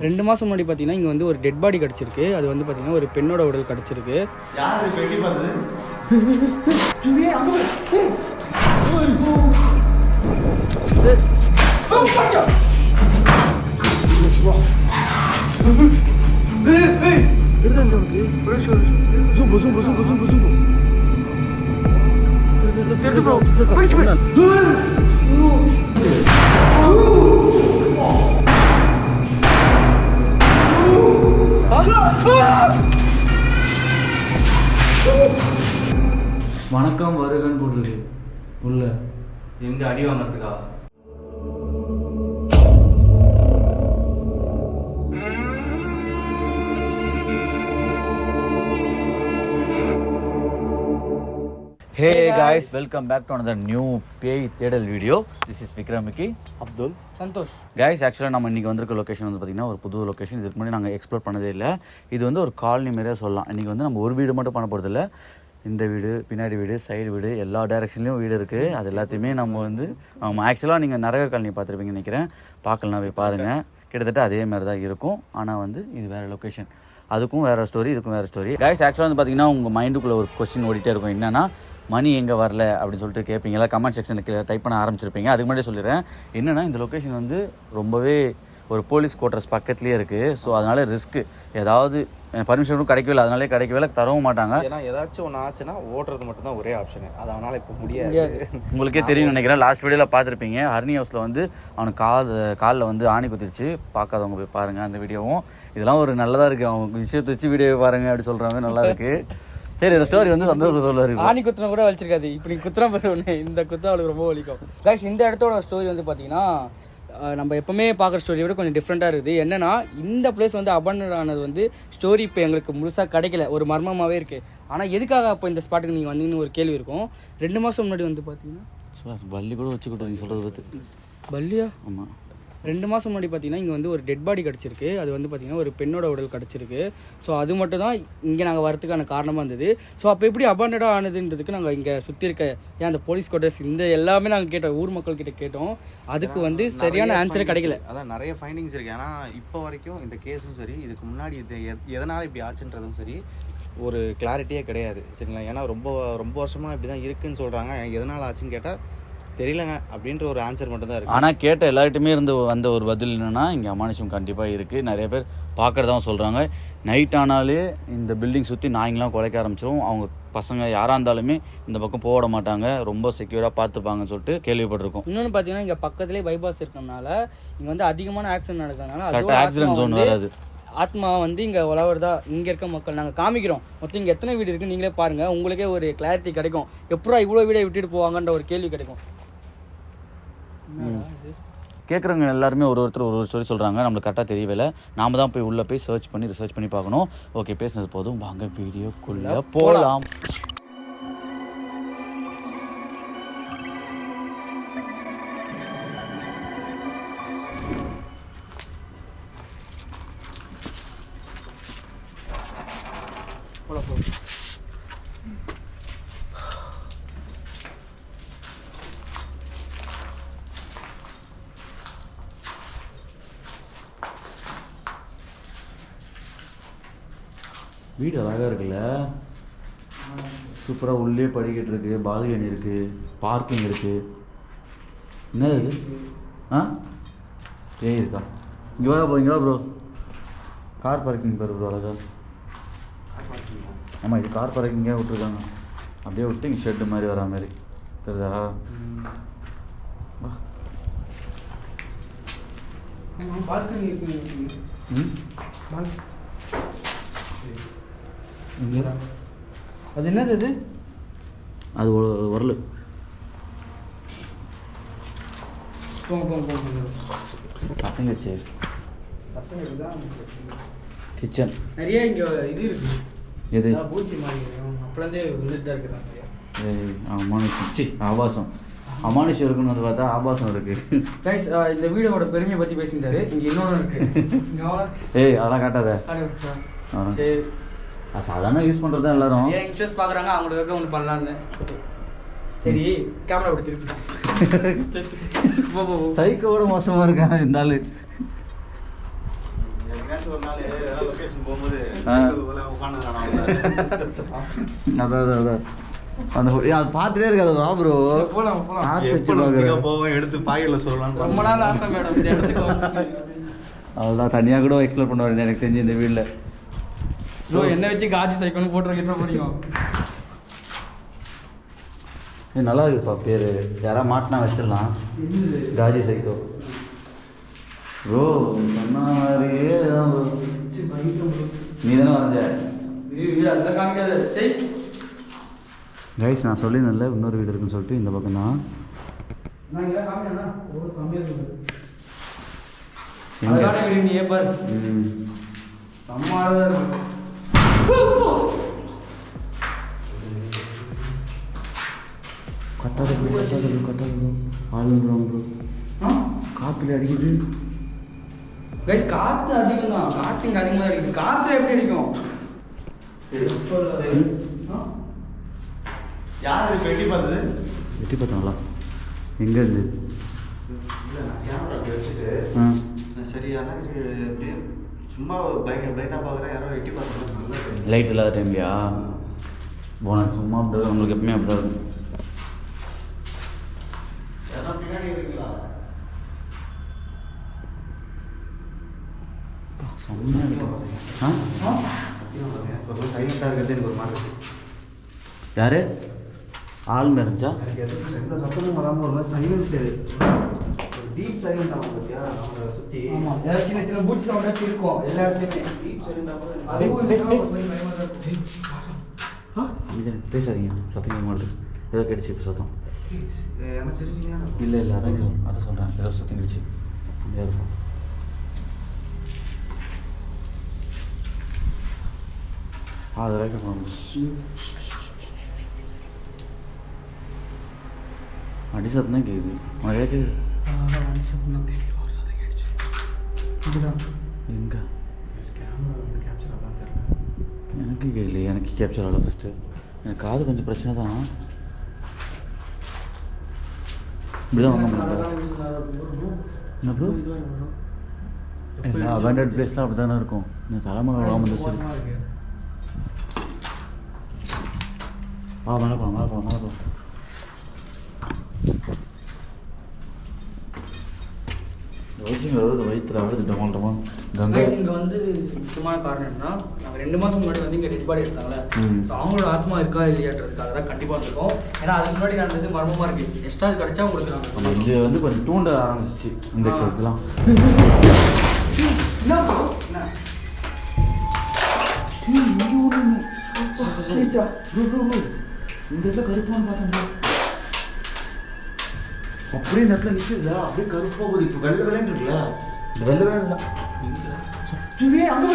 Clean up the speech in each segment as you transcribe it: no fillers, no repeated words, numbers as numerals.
2 மாதம் முன்னாடி பார்த்தீங்கன்னா இங்கே வந்து ஒரு டெட் பாடி கிடச்சிருக்கு. அது வந்து பார்த்தீங்கன்னா ஒரு பெண்ணோட உடல் கிடச்சிருக்கு. யார் வெட்டி பார்த்தது? வணக்கம் வருகன்னு போட்டிருக்கு உள்ள. எங்க அடி வாங்கறதுக்கா? Hey guys, welcome back to another new பேய் தேடல் வீடியோ. This is விக்ரமிக்கி, அப்துல், சந்தோஷ். கைஸ் ஆக்சுவலாக நம்ம இன்றைக்கி வந்திருக்க லொக்கேஷன் வந்து பார்த்திங்கன்னா ஒரு புது லொக்கேஷன். இதுக்கு முன்னாடி நாங்கள் எக்ஸ்ப்ளோர் பண்ணதே இல்லை. இது வந்து ஒரு காலனி மாரியே சொல்லலாம். இன்றைக்கி வந்து நம்ம ஒரு வீடு மட்டும் பண்ண போகிறதில்ல. இந்த வீடு, பின்னாடி வீடு, சைடு வீடு, எல்லா டைரெக்ஷன்லேயும் வீடு இருக்குது. அது எல்லாத்தையுமே நம்ம வந்து ஆக்சுவலாக நீங்கள் நரக காலனி பார்த்துருப்பீங்கன்னு நினைக்கிறேன். பார்க்கலாம், போய் பாருங்கள். கிட்டத்தட்ட அதே மாதிரி தான் இருக்கும். ஆனால் வந்து இது வேறு லொக்கேஷன். அதுக்கும் வேறு ஸ்டோரி, இதுக்கும் வேறு ஸ்டோரி. கைஸ் ஆக்சுவலாக வந்து பார்த்திங்கன்னா உங்கள் மைண்டுக்குள்ளே ஒரு கொஸ்டின் ஓடிட்டே இருக்கும். என்னென்னா, மணி எங்கே வரல அப்படின்னு சொல்லிட்டு கேட்பீங்களா? கமெண்ட் செக்ஷனில் டைப் பண்ண ஆரம்பிச்சிருப்பீங்க. அதுக்கு முன்னாடி சொல்லிடுறேன், என்னென்னா இந்த லொக்கேஷன் வந்து ரொம்பவே ஒரு போலீஸ் குவார்ட்டர்ஸ் பக்கத்துலேயே இருக்குது. ஸோ அதனால் ரிஸ்க்கு, ஏதாவது பர்மிஷனும் கிடைக்கவே இல்லை. அதனாலே கிடைக்கவே இல்லை, தரவும் மாட்டாங்க. ஏன்னா ஏதாச்சும் ஒன்று ஆச்சுன்னா ஓட்டுறது மட்டும் தான் ஒரே ஆப்ஷனு. அதனால் இப்போ முடியாது. உங்களுக்கே தெரியும் நினைக்கிறேன், லாஸ்ட் வீடியோவில் பார்த்துருப்பீங்க. ஹர்னி ஹவுஸில் வந்து அவனுக்கு காலில் வந்து ஆணி குத்திருச்சு. பார்க்காதவங்க போய் பாருங்கள் அந்த வீடியோவும். இதெல்லாம் ஒரு நல்லதாக இருக்குது. அவங்க விஷயத்தை வச்சு வீடியோ பாருங்கள் அப்படி சொல்கிற மாதிரி நல்லா இருக்குது. சரி, இந்த ஸ்டோரி வந்து சந்தோஷம் சொல்லுவார். ஆணி குத்துனா கூட வலிச்சிருக்காது. இப்படி குத்துனா ஒன்று, இந்த குத்தா அவளுக்கு ரொம்ப வலிக்கும். கைஸ், இந்த இடத்தோட ஸ்டோரி வந்து பார்த்தீங்கன்னா நம்ம எப்பவுமே பார்க்குற ஸ்டோரியை விட கொஞ்சம் டிஃப்ரெண்ட்டாக இருக்குது. என்னன்னா, இந்த பிளேஸ் வந்து அபண்டன்ட் ஆனது வந்து ஸ்டோரி இப்போ எங்களுக்கு முழுசாக கிடைக்கல, ஒரு மர்மமாகவே இருக்குது. ஆனால் எதுக்காக அப்போ இந்த ஸ்பாட்டுக்கு நீங்கள் வந்தீங்கன்னு ஒரு கேள்வி இருக்கும். 2 மாதம் முன்னாடி வந்து பார்த்தீங்கன்னா பள்ளி கூட வச்சுக்கிட்டு நீங்கள் சொல்கிறது பார்த்து பல்லியா? ஆமாம், 2 மாதம் முன்னாடி பார்த்தீங்கன்னா இங்கே வந்து ஒரு டெட் பாடி கிடச்சிருக்கு. அது வந்து பார்த்தீங்கன்னா ஒரு பெண்ணோட உடல் கிடச்சிருக்கு. ஸோ அது மட்டும் தான் இங்கே நாங்கள் வரதுக்கான காரணமாக இருந்தது. ஸோ அப்போ எப்படி அபாண்டடாக ஆனதுன்றதுக்கு நாங்கள் இங்கே சுற்றி இருக்க ஏன் அந்த போலீஸ் குவார்ட்டர்ஸ் இந்த எல்லாமே நாங்கள் கேட்டோம், ஊர் மக்கள் கிட்ட கேட்டோம். அதுக்கு வந்து சரியான ஆன்சரே கிடைக்கல. அதான் நிறைய ஃபைண்டிங்ஸ் இருக்குது. ஏன்னா இப்போ வரைக்கும் இந்த கேஸும் சரி, இதுக்கு முன்னாடி இது எதனால் இப்படி ஆச்சுன்றதும் சரி, ஒரு கிளாரிட்டியே கிடையாது. சரிங்களா? ஏன்னா ரொம்ப வருஷமாக இப்படி தான் இருக்குதுன்னு சொல்கிறாங்க. எதனால் ஆச்சுன்னு கேட்டால் தெரியலங்க அப்படின்ற ஒரு ஆன்சர் மட்டும் தான் இருக்குது. ஆனால் கேட்ட எல்லார்ட்டுமே இருந்து வந்த ஒரு பதில் என்னென்னா, இங்கே அமானுஷம் கண்டிப்பாக இருக்குது. நிறைய பேர் பார்க்குறதாவும் சொல்கிறாங்க. நைட் ஆனாலே இந்த பில்டிங் சுற்றி நாய்ங்களாம் குலைக்க ஆரம்பிச்சிடும். அவங்க பசங்க யாராக இருந்தாலுமே இந்த பக்கம் போட மாட்டாங்க, ரொம்ப செக்யூராக பார்த்துப்பாங்கன்னு சொல்லிட்டு கேள்விப்பட்டிருக்கோம். இன்னொன்று பார்த்தீங்கன்னா இங்கே பக்கத்துலேயே பைபாஸ் இருக்கனால இங்கே வந்து அதிகமான ஆக்சிடென்ட் நடக்கிறதுனால கரெக்டாக ஆக்சிடென்ட் ஜோன் வராது. ஆத்மா வந்து இங்கே உழவுறதா இங்கே இருக்க மக்கள் நாங்கள் காமிக்கிறோம். மொத்தம் இங்கே எத்தனை வீடு இருக்குன்னு நீங்களே பாருங்கள், உங்களுக்கே ஒரு கிளாரிட்டி கிடைக்கும். எப்படா இவ்வளோ வீடை விட்டுட்டு போவாங்கன்ற ஒரு கேள்வி கிடைக்கும். கேட்குறவங்க எல்லாருமே ஒருத்தர் ஒரு ஸ்டோரி சொல்கிறாங்க. நம்மளுக்கு கரெக்டாக தெரியவில்லை. நாம் தான் போய் உள்ளே போய் ரிசர்ச் பண்ணி பார்க்கணும். ஓகே, பேசினது போதும், வாங்க வீடியோக்குள்ளே போகலாம். வீடு அழகாக இருக்குல்ல, சூப்பராக. உள்ளே படிக்கட்டு இருக்குது, பால்கனி இருக்குது, பார்க்கிங் இருக்குது. என்ன இது? ஏய் இருக்கா? இங்கே வா ப்ரோ, கார் பார்க்கிங் பாரு ப்ரோ, அழகா. ஆமாம், இது கார் பார்க்கிங்கே விட்டுருக்காங்க. அப்படியே விட்டு இங்கே ஷெட்டு மாதிரி வரா மாதிரி தெரியுதா? அது என்னது? அது அது வரல. பத்தங்கச்சு கிச்சன் நிறைய இங்கே இது இருக்கு. எது? பூச்சி மாதிரி அப்போலேருந்தே வந்துட்டு தான் இருக்குது. ஆபாசம் அமானுஷம் இருக்குன்னு வந்து பார்த்தா ஆபாசம் இருக்கு. கைஸ், இந்த வீடோட பெருமையை பற்றி பேசியிருந்தாரு. இங்கே இன்னொன்று இருக்கு. ஏய், அதெல்லாம் காட்டாத. சரி, அது சாதாரண யூஸ் பண்ணுறது தான் எல்லாரும். ஏன் இன்ட்ரெஸ்ட் பார்க்குறாங்க, அவங்களுக்காக ஒன்று பண்ணலான்னு. சரி, கேமரா பிடிச்சிருக்கு. சைக்கோட மோசமாக இருக்காங்க இந்த ஆள். எப்பயாச்சும் ஒரு நாள் லொகேஷன் போகும்போது அதான் அந்த அது பார்த்துட்டே இருக்காது வா ப்ரோ. போவோம் எடுத்து பாக்கெட்ல சொல்லலாம். ரொம்ப நாள் ஆசை மேடம் இந்த இடத்துக்கு. அவ்வளோதான் தனியாக கூட எக்ஸ்ப்ளோர் பண்ணுவார் எனக்கு தெரிஞ்சு இந்த வீட்டில். ஸோ என்ன வச்சு காஜி சைக்கிள்னு போட்டுருக்க பிடிக்கும். நல்லா இருக்குப்பா பேர். யாராவது மாட்டினா வச்சிடலாம். காஜி சைக்கோ ப்ரோ சொன்ன மாதிரியே தான் ப்ரோ. நீ தானே வரைஞ்ச அதெல்லாம் காமிக்காது. சரி கைஸ் நான் சொல்லியிருந்தேன்ல இன்னொரு வீடு இருக்குன்னு சொல்லிட்டு இந்த பக்கம் தான். கத்தாத ப்ரோ ஆள் வந்துடும் ப்ரோ. காற்றுல அடிக்குது கைஸ். காற்று அதிகம் தான். காற்று இங்கே அதிகமாக இருக்குது. காற்று எப்படி அடிக்கும்? யார் வெட்டி பார்த்தது? வெட்டி பார்த்தாங்களா? எங்கே இருந்து? கேமரா அப்படி வச்சுட்டு சரி ஆனால் அப்படியே சும்மா பிளைட்டாக பார்க்குறேன். யாரோ வெட்டி பார்த்துருக்காங்க. லைட் இல்லாத டைம்லையா? போனேன் சும்மா அப்படி உங்களுக்கு எப்பவுமே அப்படி தான் இருக்கும். பின்னாடி இருக்குங்களா? செம்மையாக இருக்கும். சைலண்டாக இருக்கிறது எனக்கு ஒரு மாதிரி இருக்கு. யார் ஆள் மறைஞ்சா? எந்த சத்தமும் வராமல் ஒரு மாதிரி சைலண்ட், டீப் சைலண்ட் ஆகும் பார்த்தியா நம்மளை சுற்றி. ஆமாம், ஏதாவது சின்ன சின்ன பூச்சி சவுண்டாக இருக்கும் எல்லா இடத்துலையுமே. டீப் சைலண்ட் ஆகும். இது பேசாதீங்க, சத்தம் கேட்க மாட்டேது. ஏதோ கிடைச்சி இப்போ சத்தம். என்ன சிரிச்சிங்கன்னா இல்லை அதை சொல்கிறேன். ஏதோ சத்தம் கிடைச்சி இங்கே இருக்கும். அது வரைக்கும் அடி சத்தம் தான் கேட்குது. உனக்கு கேட்குது? எங்கே? எனக்கு கேட்கல. எனக்கு கேப்சர் ஆகல. ஃபஸ்ட்டு எனக்கு காது கொஞ்சம் பிரச்சனை தான். இப்படிதான் வந்தோம். என்ன ப்ரோ? எல்லா அபேண்டட் பிளேஸ் தான் அப்படி தானே இருக்கும். இந்த தலைமலை விடாமல் வந்து சரி. மேலே போகலாம். வயிற்றுல வருது டமால் டமால். கங்கை இங்கே வந்து முக்கியமான காரணம் என்னன்னா, நாங்கள் 2 மாதம் முன்னாடி வந்து இங்கே டெட் பாடி எடுத்தாங்களே, ஸோ அவங்களோட ஆத்மா இருக்கா இல்லையான்றதுக்காக தான் கண்டிப்பாக வந்திருக்கோம். ஏன்னா அதுக்கு முன்னாடி நடந்தது மர்மமாக இருக்குது. எக்ஸ்ட்ரா அது கிடச்சா உங்களுக்கு நாங்கள் இது வந்து கொஞ்சம் தூண்ட ஆரம்பிச்சிச்சு இந்த இடத்துலாம். என்ன ப்ரோ? இந்த இடத்துல கருப்பான்னு பார்த்தேன். அப்படியே இந்த இடத்துல நிற்குதுல, அப்படியே கருப்பாக போகுது. இப்போ வெள்ளை வெள்ளைன்னு இருக்குல்ல, இந்த வெள்ளை வெள்ளை அங்கே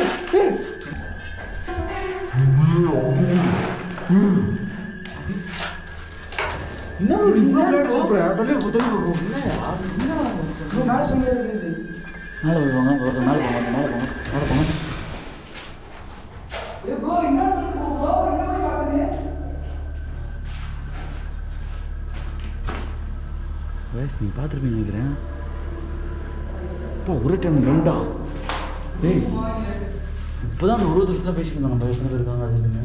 மேலே வருவாங்க. மேலே போங்க. வயசு நீ பார்த்துருப்பீங்க நினைக்கிறேன். அப்பா ஒரு டைம் 2 டேய் இப்போ தான் அந்த உருவத்தில் பேசிட்டு இருந்தோம். நம்ம எத்தனை பேர் இருக்காங்க அது இதுன்னு.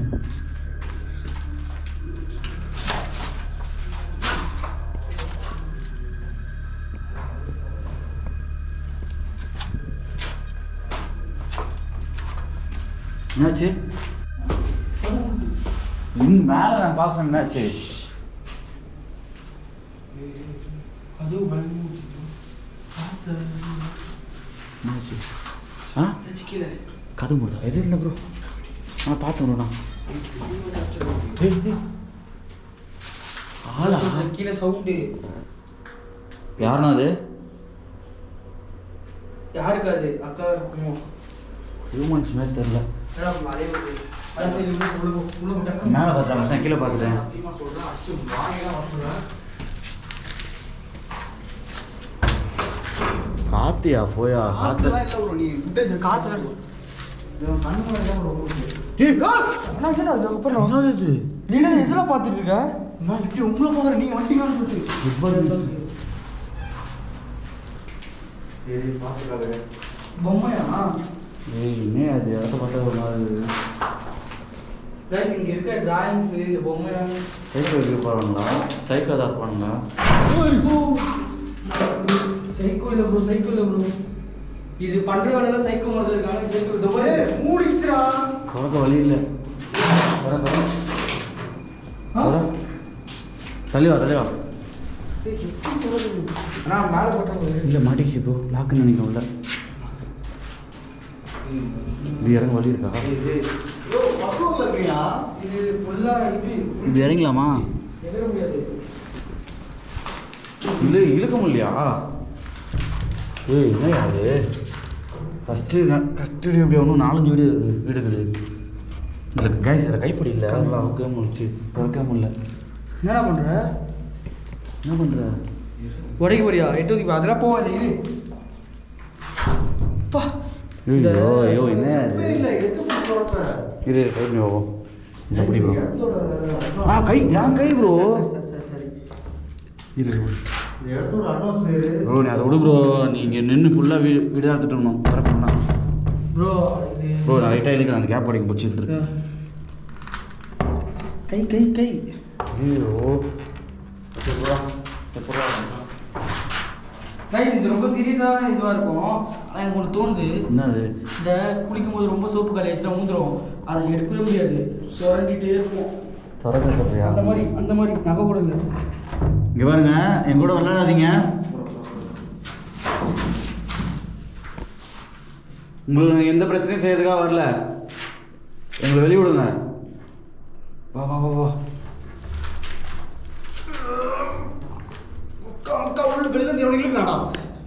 என்னாச்சு? இங்கே மேலே நான் பார்க்க சொன்னேன். என்னாச்சு? என்னாச்சு? கதை மூடா எது இல்லை ப்ரோ. நான் பார்த்துக்கணுண்ணா. ஆளா கீழே சவுண்டு. யாருண்ணா அது? யாருக்கு அது? அக்கா இருக்குமோ? ஹியூமன்ஸ் மாதிரி தெரில. மேலே பார்த்துட்டேன், கீழே பார்த்துட்டேன். காத்தியா போயா? காத்து இதெல்லாம் பார்த்துட்டு இருக்க? நான் இப்படி உங்களை பார்க்குறேன். நீ வண்டிங்கன்னு சொல்லிட்டு பொம்மையா? ஏய் என்ன அது இடத்த ஒரு மாதிரி கைஸ் இங்கே இருக்க டிராயிங்ஸு இந்த பொம்மை சைக்கிள் எடுக்க போகிறாங்களா சைக்கிள் தான் இருப்பானுங்களா சைக்கோ இல்லை ப்ரோ சைக்கோ இல்லை ப்ரோ இது பண்ணுற வேலையெல்லாம் சைக்கோ மாதிரி இருக்காங்க சைக்கோ மூடிச்சுரா தொடக்க வழி இல்லை தள்ளிவா ஆனால் மேலே போட்டாங்க இல்லை மாட்டிச்சு ப்ரோ லாக்குன்னு நினைக்கிறோம் இல்லை இது இறங்க வழி இருக்கா இது ஃபுல்லாக இது இறங்கலாமா எதிர முடியாது இல்லை இழுக்க முடியலையா ஏய் என்ன அது ஃபஸ்ட்டு எப்படி ஒன்றும் 4-5 வீடு இருக்குது இதில் கேஸ் இதில் கைப்பிடி இல்லை அதெல்லாம் அவுக்கவே முடிச்சு திறக்கவே முடியல என்னடா பண்ணுற என்ன பண்ணுற உடைக்க போறியா 8 ஒதுக்கு அதெல்லாம் போகாது இரு பா ஐயோ ஐயோ என்ன அது இரு கை பண்ணி போவோம் எப்படி ப்ரோ கை நான் கை ப்ரோ இரு ப்ரோ நீ அதை விடு ப்ரோ நீ இங்கே நின்று ஃபுல்லாக வீடு தான் எடுத்துகிட்டு வரணும் திறக்கணும்னா ப்ரோ ப்ரோ நான் லைட்டாக இழுக்கிறேன் அந்த கேப் அடிக்க பிடிச்சி எடுத்துருக்கேன் கை கை கை ஐயோ கைஸ் இது ரொம்ப சீரியஸான இதுவாக இருக்கும் ஆனால் எனக்கு ஒன்று தோணுது என்னது இந்த குளிக்கும் போது ரொம்ப சோப்பு காலை வச்சுட்டா ஊந்துடும் அதை எடுக்கவே முடியாது சுரண்டிகிட்டே இருக்கும் திறக்க சொல்றியா அந்த மாதிரி நகை கூட இல்லை இங்கே பாருங்க என் கூட விளையாடாதீங்க உங்களுக்கு எந்த பிரச்சனையும் செய்யறதுக்காக வரல எங்களை வெளியே விடுங்க வா வா வா வா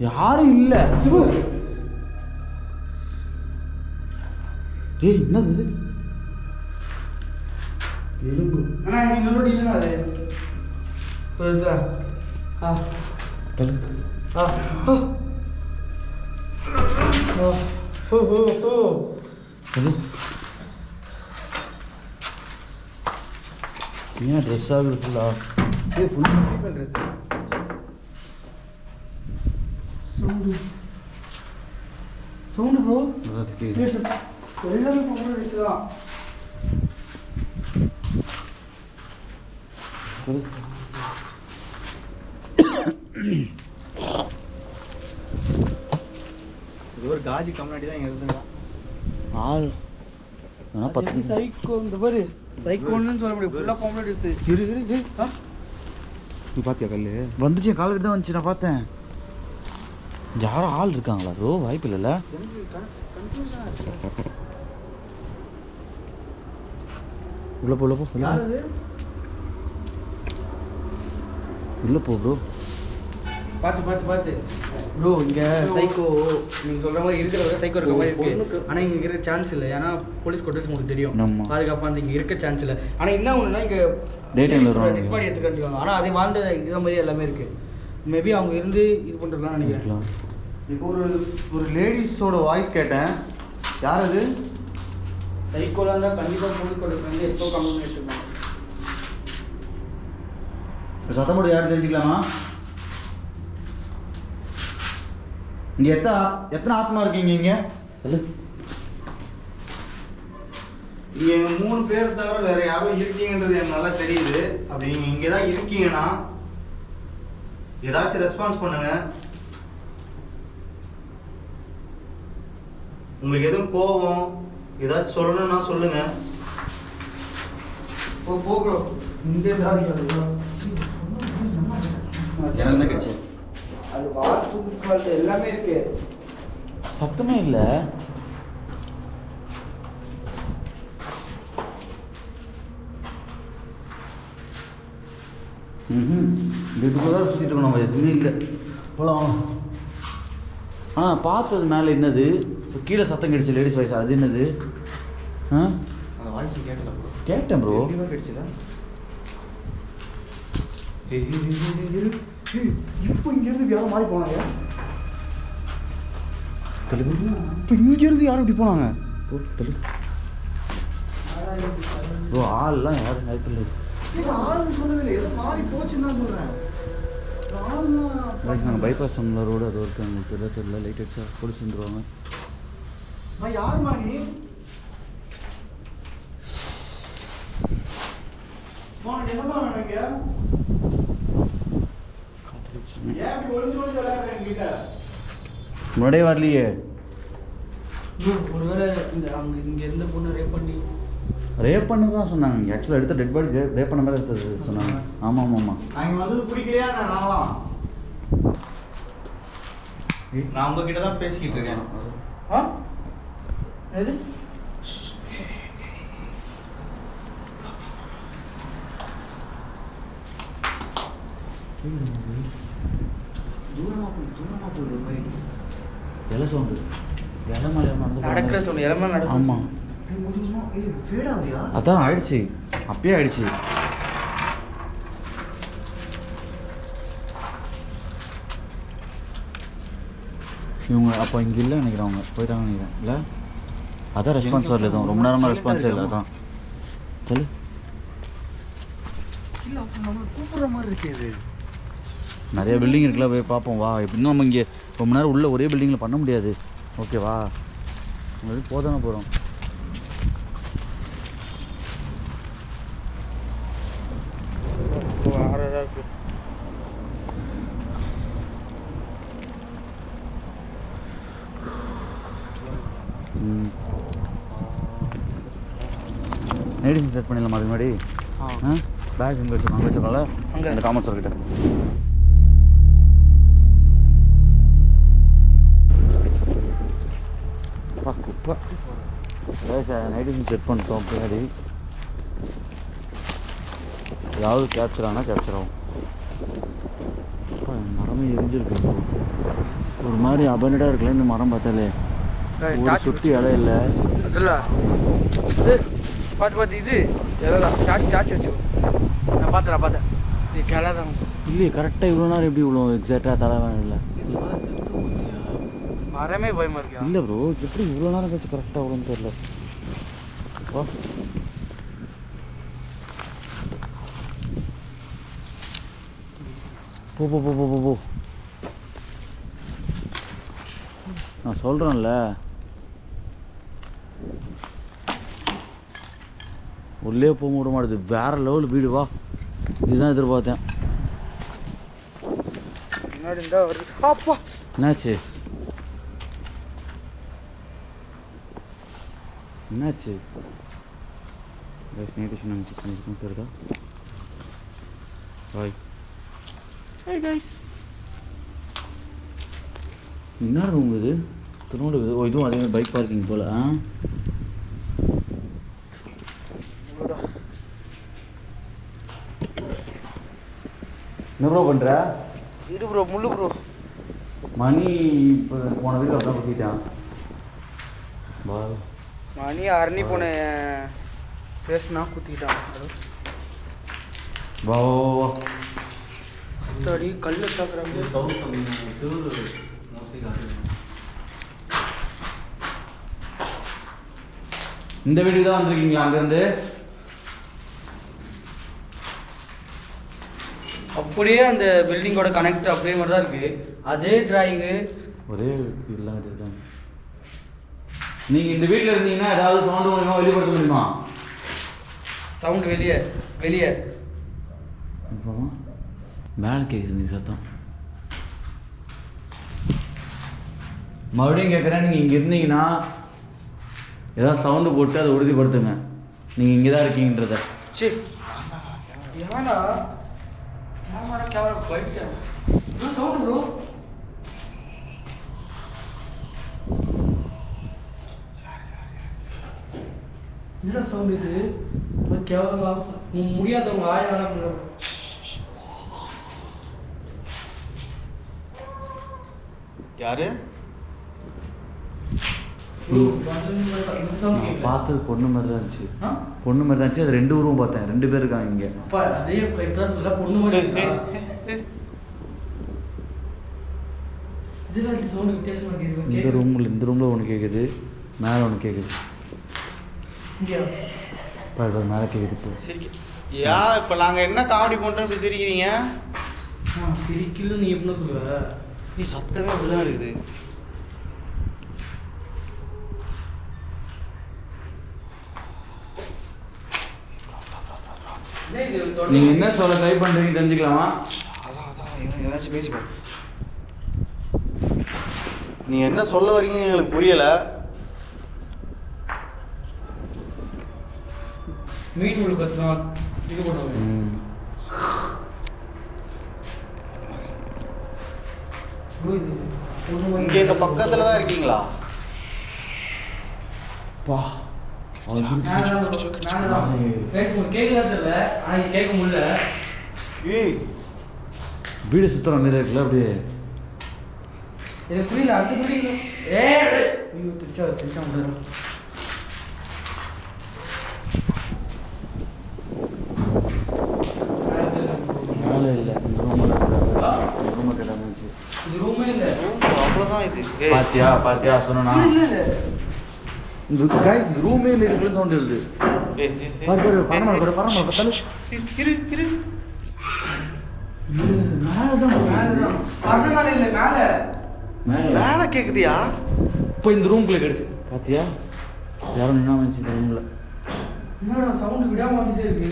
யாரும் இல்லை ஏய் என்னது இது எலும்பு ஆனால் நீ இன்னொரு இல்லைன்னா அது புரியுதா தள்ளு ஏன் ட்ரெஸ் ஆகுது ஃபுல்லா ட்ரெஸ் சவுண்டு ப்ரோ அதுக்கு எல்லாமே பொங்கல் ட்ரெஸ் தான் இது ஒரு காஜி கம்னாடி தான் இருக்குங்க ஆள் ஆனால் 10 சைக்கோ இந்த பாரு சைக்கோன்னு சொல்ல முடியும் ஃபுல்லாக பொங்கல் ட்ரெஸ் இரு நீ பாத்தியா கல்லு வந்துச்சு கால்கிட்ட தான் வந்துச்சு நான் பார்த்தேன் யாரும் ஆள் இருக்காங்களா ப்ரோ வாய்ப்பு இல்லைல்ல உள்ள போ உள்ள போ ப்ரோ பார்த்து ப்ரோ இங்கே சைக்கோ நீங்கள் சொல்கிற மாதிரி இருக்கிற சைக்கோ இருக்க மாதிரி இருக்கு ஆனால் இங்கே இருக்கிற சான்ஸ் இல்லை ஏன்னா போலீஸ் கோட்டர்ஸ் உங்களுக்கு தெரியும் ஆமாம் பாதுகாப்பாக அந்த இங்கே இருக்க சான்ஸ் இல்லை ஆனால் என்ன ஒன்றுனா இங்கே Day time ல வருவாங்க. டெட் பாடி எடுத்துக்காங்க ஆனால் அது வாழ்ந்த இதை மாதிரி எல்லாமே இருக்குது மேபி அவங்க இருந்து இது பண்ணுறதுலாம் நினைக்கிறேன் இப்போ ஒரு லேடிஸோட வாய்ஸ் கேட்டேன் யார் அது சைக்கோலாக இருந்தால் கண்டிப்பாக போலீஸ் கோட்டர்ஸ் வந்து எப்போ கம்ப்ளைண்ட் எடுத்துருக்காங்க இப்போ சத்தம் போட்டு யாரும் தெரிஞ்சுக்கலாமா இங்கே எத்தனை ஆத்மா இருக்கீங்க இங்கே இங்கே 3 பேர் தவிர வேற யாரும் இருக்கீங்கன்றது எனக்கு நல்லா தெரியுது. அப்படி நீங்கள் இங்கே தான் இருக்கீங்கன்னா ஏதாச்சும் ரெஸ்பான்ஸ் பண்ணுங்க. உங்களுக்கு எதுவும் கோபம் ஏதாச்சும் சொல்லணும்னா சொல்லுங்க. என்ன கிடைச்சு அது வாட்ஸ்அப் எல்லாமே இருக்கு. சத்தமே இல்லை. இதுக்கு தான் சுற்றிட்டு இருக்கோம் நம்ம எதுவுமே இல்லை போகலாம். ஆனால் பார்த்தது மேலே என்னது கீழே சத்தம் கிடைச்சு லேடிஸ் வாய்ஸ் அது என்னது? அந்த வாய்ஸ் கேட்கல ப்ரோ. கேட்டேன் ப்ரோ. கிடைச்சதா இப்போ இங்கேருந்து யாரும் மாறி போனாங்க. இப்போ இங்கேருந்து யாரும் இப்படி போனாங்க. ப்ரோ ஆள்லாம் யாரும் ஹெல்ப் இல்லை. ஆளுன்னு சொல்லவே ஏதோ மாறி போச்சுன்னு தான் சொல்கிறேன். நாங்கள் பைபாஸ் சம்மில் ரோடு அது ஒருத்தர் தெரியல லைட் அடிச்சா போலீஸ் வந்துடுவாங்க. யாருமா நீ? என்னமா வேணுங்க? ஏன் இப்படி ஒளிஞ்சு ஒளிஞ்சு விளையாடுறேன் என்கிட்ட? முன்னாடியே வரலையே. ஒருவேளை இங்க இருந்த பொண்ணு ரேப் பண்ணி தான் சொன்னாங்க. ஆக்சுவலாக எடுத்த டெட் பாடி ரேப் பண்ண மாதிரி எடுத்தது சொன்னாங்க. ஆமாம் ஆமாம். நான் இங்கே வந்தது பிடிக்கலையா? நான் உங்ககிட்ட தான் பேசிக்கிட்டு இருக்கேன். எது தூரமா போகுது மாதிரி இலை சவுண்டு. இலை மேலே நடக்கிற சவுண்டு. இலை மேலே நடக்கும். ஆமாம். அதான் ஆயிடுச்சு, அப்பயே ஆயிடுச்சு. இவங்க அப்போ இங்கே இல்லை நினைக்கிறேன், அவங்க போயிட்டாங்கன்னு நினைக்கிறேன். இல்லை அதான் ரெஸ்பான்ஸ் வரல, எதுவும் ரொம்ப நேரமாக ரெஸ்பான்ஸே இல்லை. அதான் சொல்லு. கூப்பிட்ற மாதிரி இருக்குது. நிறைய பில்டிங் இருக்குல்ல, போய் பார்ப்போம் வா. எப்படின்னா நம்ம இங்கே ரொம்ப நேரம் உள்ள ஒரே பில்டிங்கில் பண்ண முடியாது. ஓகேவா? நம்ம போதானே போகிறோம். மெடிசன் செட் பண்ணிடலாமா அதுக்கு முன்னாடி? பேக் எங்கே வச்சுருக்கோம்? அங்கே வச்சுருக்கோம்ல, அங்கே இந்த காமர்ஸ் கிட்ட. குப்பா சார் மெடிசன் செட் பண்ணிட்டோம். பின்னாடி ஏதாவது கேப்சர் ஆனால் கேப்சர் ஆகும். மரமே எரிஞ்சிருக்கு. ஒரு மாதிரி அபண்டடாக இருக்குல்ல இந்த மரம் பார்த்தாலே. சுற்றி இடம் இல்லை. பார்த்து இது எல்லாம் சாச்சு வச்சு நான் பார்த்தேன். இது கிளதான் இல்லையே, கரெக்டாக இவ்வளோ நேரம் எப்படி இவ்வளோ எக்ஸாக்டாக தலைவன் இல்லை. மரமே பயமா இருக்கு. இல்லை ப்ரோ, எப்படி இவ்வளோ நேரம் கழிச்சு கரெக்டாக அவ்வளோன்னு தெரியல. போ போ போ போ போ போ நான் சொல்கிறேன்ல, உள்ளே போக விட மாட்டுது. வேற லெவல் வீடு. வா, இதுதான் எதிர்பார்த்தேன். என்னாச்சு என்னாச்சு? நேட்டிஷன் நாங்கள் செக் பண்ணியிருக்கோம். தெரியுதா? பாய். ஹே கைஸ், என்ன ரூம் இது? திரும்ப இது. ஓ, இதுவும் அதேமாதிரி பைக் பார்க்கிங் போல். என்ன ப்ரோ பண்ணுற? இரு ப்ரோ, முள்ளு ப்ரோ. மணி இப்போ போன வீட்டில் அப்படி தான் குத்திட்டான். வா, மணி அரணி போன பேசுனா குத்திட்டான். வா வா வா. அடி கல்லு தாக்குறாங்க. இந்த வீட்டுக்கு தான் வந்திருக்கீங்களா அங்கேருந்து? அப்படியே அந்த பில்டிங்கோட கனெக்ட் அப்படியே மாதிரி தான் இருக்குது. அதே டிராயிங்கு ஒரே இதெல்லாம் எடுத்துருக்காங்க. நீங்கள் இந்த வீட்டில் இருந்தீங்கன்னா ஏதாவது சவுண்டு மூலியமாக வெளிப்படுத்த முடியுமா? சவுண்டு வெளியே மேலே கேட்குது நீ சத்தம். மறுபடியும் கேட்குறேன், நீங்கள் இங்கே இருந்தீங்கன்னா ஏதாவது சவுண்டு போட்டு அதை உறுதிப்படுத்துங்க நீங்கள் இங்கே தான் இருக்கீங்கன்றத. சரி, ஏன்னா கேமரா போயிட்டு சவுண்டு ப்ரோ. என்ன சவுண்டு இது? கேவலமா முடியாதவங்க ஆயிரம். யாரு? பார்த்தது பொண்ணு மாதிரி தான் இருந்துச்சு. பொண்ணு மாதிரி தான் இருந்துச்சு. அது 2 உருவம் பார்த்தேன். 2 பேர் இருக்காங்க இங்கே. அதே சொல்ல பொண்ணு மாதிரி இந்த ரூமில் ஒன்று கேட்குது, மேலே ஒன்று கேட்குது. பாரு மேலே கேட்குது. இப்போ சரி, இப்போ நாங்கள் என்ன காமெடி பண்ணுறோம் இப்படி சிரிக்கிறீங்க? சிரிக்கல நீ எப்படி சொல்லுவ? நீ சத்தமே அப்படிதான் இருக்குது. நீங்க என்ன சொல்ல ட்ரை பண்றீங்க தெரிஞ்சுக்கலாமா? அதான் ஏதாச்சும் பேசி பாரு. நீ என்ன சொல்ல வரீங்க எங்களுக்கு புரியல. மீன் முழு கத்துனா இது பண்ணுவாங்க. இங்க இந்த பக்கத்துல தான் இருக்கீங்களா? பா கேட்கலாம் தெரியல, ஆனா கேட்க முடியல. ஏய் வீடு சுத்துற மாதிரி இருக்குல்ல அப்படியே. எனக்கு புரியல, அடுத்த புரியல. ஐயோ தெரிச்சா முடியாது. மேலே இல்லை, இந்த ரூமில் ரூமை கிடந்துச்சு. இது ரூமே இல்லை, அவ்வளோதான் இது. பாத்தியா சொன்னா இந்த கைஸ் ரூமே இல்லை, இதுக்குள்ள சவுண்ட் எழுது. பாரு பரமாள் தலை இரு மேல கேக்குதியா? இப்போ இந்த ரூம்குள்ளே கிடைச்சு பாத்தியா யாரும் நின்னா வந்துச்சு இந்த ரூம்ல. என்னடா சவுண்ட் விடாம வந்துட்டே இருக்கு.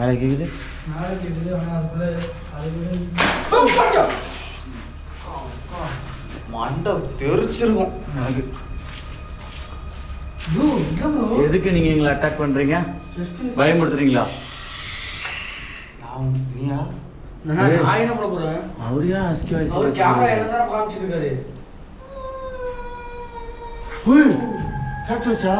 மேலே கேக்குது, மேலே கேக்குது, ஆனா அதுக்குள்ள மண்டை தெரிச்சிருக்கும் எனக்கு. எதுக்கு நீங்க எங்களை அட்டாக் பண்றீங்க? பயமுறுத்துறீங்களா? நீயா? நான் என்ன பண்ண போறேன்? அவரையா அஸ்கி வாய்ஸ் அவர் கேமரா என்னதான் காமிச்சிட்டு இருக்காரு. ஓய் கேட்டுச்சா?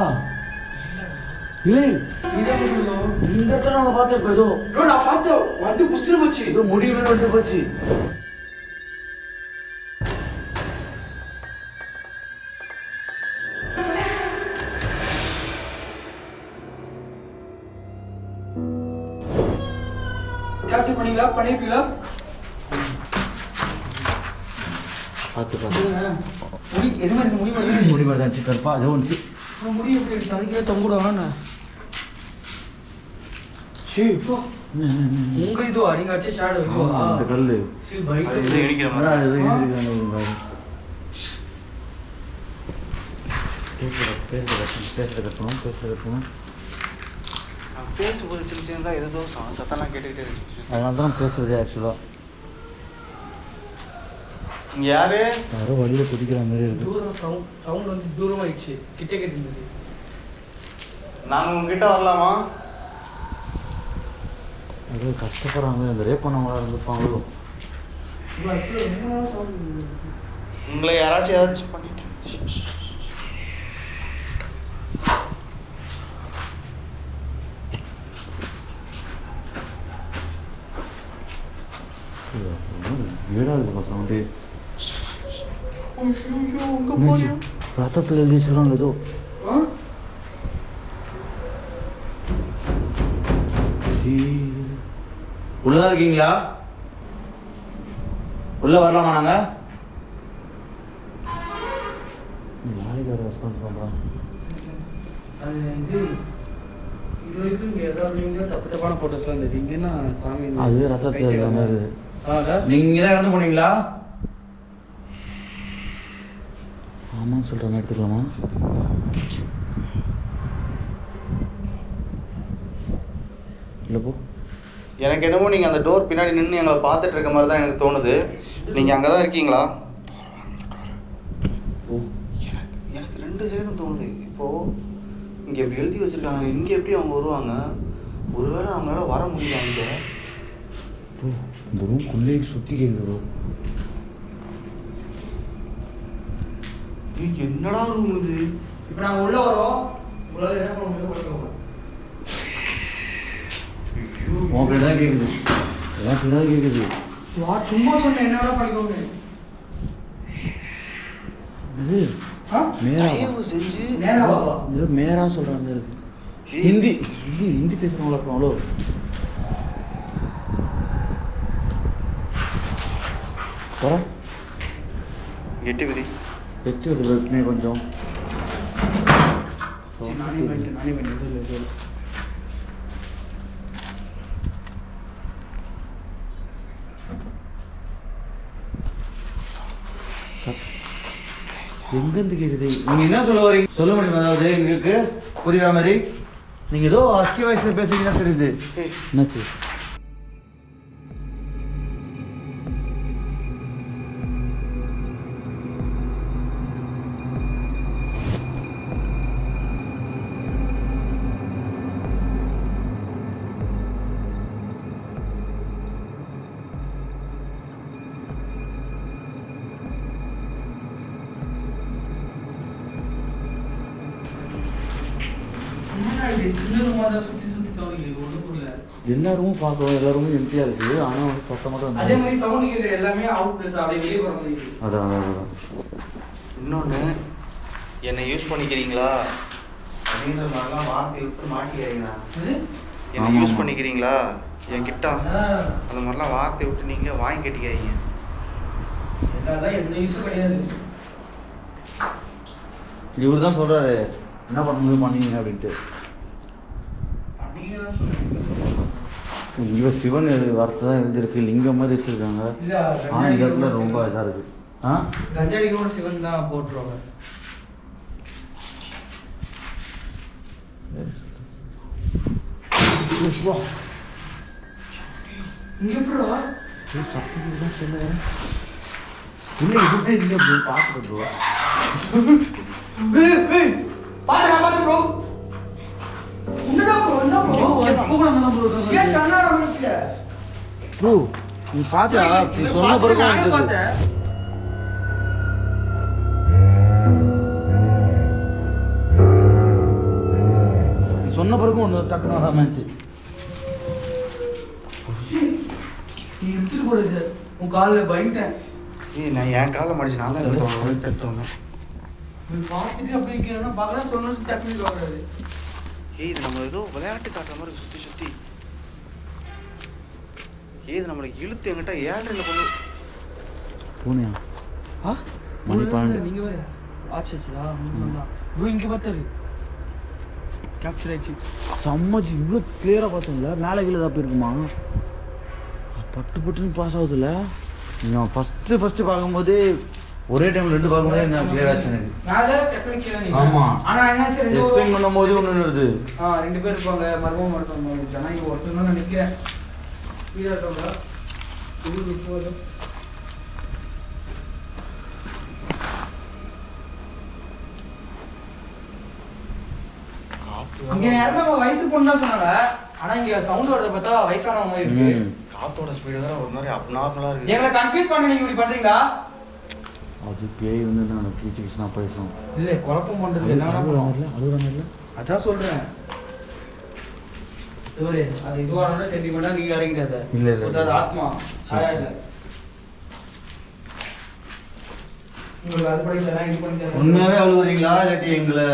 ஏய் இத சொல்லுங்க. இந்த இடத்துல நாங்க பார்த்தோம் ஏதோ. bro நான் பார்த்தேன், வந்து புஷ்ல போச்சு. ஏதோ முடியவே வந்து போச்சு. கேப்சர் பண்ணீங்களா? பண்ணிருப்பீங்களா? பார்த்து முடி எது மாதிரி முடி மாதிரி முடி மாதிரி தான் கருப்பா அது ஒன்று. முடி எப்படி தலைக்கே தொங்குடானா? சீ போ. உங்க இதுவா நீங்க அடிச்ச ஷாடோ இதுவா? அந்த கல்லு சீ பைக் இது இடிக்கிற மாதிரி. அதான் இது இருக்கு பாரு. பேசுற கட்டணும். பேசும்போது சின்ன சின்னதாக ஏதோ சத்தம்லாம் கேட்டுக்கிட்டே இருக்கு. அதனால தான் பேசுறது ஆக்சுவலாக. இங்கே யாரு? யாரோ வழியில் குதிக்கிற மாதிரி இருக்கு. தூரம் சவுண்ட் வந்து தூரமாயிடுச்சு, கிட்ட கேட்டிருந்தது. நாங்கள் உங்ககிட்ட வரலாமா? அது கஷ்டப்படுறாங்க, இந்த ரேப் பண்ணவங்களா இருந்துப்பாங்களோ. உங்களை யாராச்சும் பண்ணிட்டேன். வீடாக இருக்குப்பா சவுண்டு. உங்க போய் ரத்தத்தில் எழுதி சொல்லுவாங்க ஏதோ. உள்ளதா இருக்கீங்களா? உள்ள வரலாமா நாங்க? நாளைக்கு ரெஸ்பான்ஸ் பண்றோம். அது இது வரைக்கும் இங்கே ஏதாவது தப்பான ஃபோட்டோஸ்லாம் இருந்துச்சு. இங்கன்னா சாமி அது ரத்தத்தில் எழுதுற மாதிரி. ஆகா நீங்க தான் இறந்து போனீங்களா? ஆமான்னு சொல்றாங்க, எடுத்துக்கலாமா? இல்லை போ. எனக்கு என்னமோ நீங்கள் அந்த டோர் பின்னாடி நின்று எங்களை பார்த்துட்டு இருக்க மாதிரி தான் எனக்கு தோணுது. நீங்கள் அங்கே தான் இருக்கீங்களா? எனக்கு ரெண்டு சைடும் தோணுது. இப்போது இங்கே எப்படி எழுதி வச்சுருக்காங்க, இங்கே எப்படி அவங்க வருவாங்க? ஒருவேளை அவங்களால வர முடியல இங்கே. இந்த ரூம் குள்ளே சுற்றி கேட்குது. என்னடா ரூம் இது? இப்போ நாங்கள் உள்ளே வரோம், உங்களால் என்ன பண்ண முடியும் பண்ணிக்கோங்க. உன் பேர் தான் கேட்குது, எல்லாம் பேர் தான் கேட்குது. சும்மா சொன்னேன், என்ன வேணா பண்ணிக்கோங்க. இது மேரா செஞ்சு நேராவா? ஏதோ மேரா சொல்கிறாங்க. ஹிந்தி பேசுகிறவங்களா இருப்பாங்களோ? வர எட்டு விதி எட்டு இருக்குமே கொஞ்சம். நானே பண்ணிட்டேன் சொல்லு. எங்கேருந்து கேட்குது? நீங்கள் என்ன சொல்ல வரீங்க சொல்ல முடியுமா? அதாவது எங்களுக்கு புரியுற மாதிரி நீங்கள் ஏதோ அஸ்கி வயசில் பேசுறீங்கன்னா தெரியுது. என்னாச்சு? எல்லாரும் பார்க்குறோம், எல்லாருமே எம்டியாக இருக்குது. ஆனால் வந்து சத்தம் மட்டும் அதே மாதிரி சவுண்ட் கேட்குற எல்லாமே அவுட் பிளேஸ் அப்படியே வெளியே வர மாதிரி இருக்கு. அதான் இன்னொன்று என்னை யூஸ் பண்ணிக்கிறீங்களா அப்படின்ற மாதிரிலாம் வார்த்தை விட்டு மாட்டிக்கிறீங்களா? என்னை யூஸ் பண்ணிக்கிறீங்களா என்கிட்ட அந்த மாதிரிலாம் வார்த்தை விட்டு நீங்களே வாங்கி கட்டிக்காதீங்க. எல்லாம் எந்த யூஸும் கிடையாது. இவர் தான் சொல்கிறாரு என்ன பண்ணும்போது பண்ணீங்க அப்படின்ட்டு. இங்கே சிவன் வார்த்தை தான் எழுதிருக்கு, லிங்கம் மாதிரி வச்சுருக்காங்க. ஆனால் இந்த இடத்துல ரொம்ப இதாக இருக்குது. கஞ்சடிகளோட சிவன் தான் போட்டுருவாங்க. இங்கே எப்படிடா சக்தி தான் சொல்லுவேன். இல்லை இதுவே இல்லை ப்ரோ, பார்த்துட்டு ப்ரோ. பார்த்து ப்ரோ. ப்ரோ நீ பாத்தியா? நீ சொன்ன பிறகு நீ சொன்ன பிறகு ஒன்று டக்குனு வராமச்சு. நீ எடுத்துட்டு போறது உன் காலில் பயன்ட்டேன். நான் என் காலில் மடிச்சு நான் தான் எடுத்தோம். நீ பார்த்துட்டு அப்படி இருக்கிறேன்னா பார்க்கலாம் சொன்னது டக்குனு வராது. இது நம்ம ஏதோ விளையாட்டு காட்டுற மாதிரி சுற்றி சுற்றி இது நம்மளை இழுத்து எங்கிட்ட 7 கொண்டு பூனையா? மணி 12. நீங்கள் வேறு ஆச்சுதா சொன்னா ப்ரோ இங்கே பார்த்தாரு கேப்சர் ஆயிடுச்சு. சம்மச்சு இவ்வளோ கிளியராக பார்த்தோம்ல. மேலே கீழே தான் போயிருக்குமா? பட்டு பட்டுன்னு பாஸ் ஆகுதுல்ல. நீங்கள் ஃபஸ்ட்டு பார்க்கும்போது ஒரே டைமில் 2 பார்க்கும்போது என்ன கிளியர் ஆச்சு எனக்கு. மேலே டெக்னிக்கல். ஆமாம். ஆனால் என்னாச்சு எக்ஸ்பிளைன் பண்ணும்போது ஒன்று வருது. 2 பேர் இருப்பாங்க, மர்மம் மருத்துவம். ஆனால் இங்கே ஒருத்தர் நான் நிற்கிறேன். வீடாக இருக்கவங்க இது போதும். இங்கே யாரும் வயசு பொண்ணு தான் சொன்னாங்க. ஆனால் இங்கே சவுண்ட் வரதை பார்த்தா வயசானவங்க மாதிரி இருக்கு. காத்தோட ஸ்பீடு தான் ஒரு மாதிரி அப்நார்மலாக இருக்குது. எங்களை கன்ஃபியூஸ் பண்ண நீங்கள் இப்படி பண்ணுறீங்களா? அது பேய் வந்து நான் கீச்சு பேசும். இல்லை குழப்பம் பண்ணுறது என்ன அழுகுறாங்க இல்லை? அதான் சொல்கிறேன். இவரே அது இதுவான சென்டிமெண்ட்டாக நீங்கள் இறங்கிட்டாத. இல்லை இல்லை அது ஆத்மா இல்லை. உங்களுக்கு அது படிக்கலாம் இது பண்ணி உண்மையாகவே அழுகுறீங்களா இல்லாட்டி எங்களை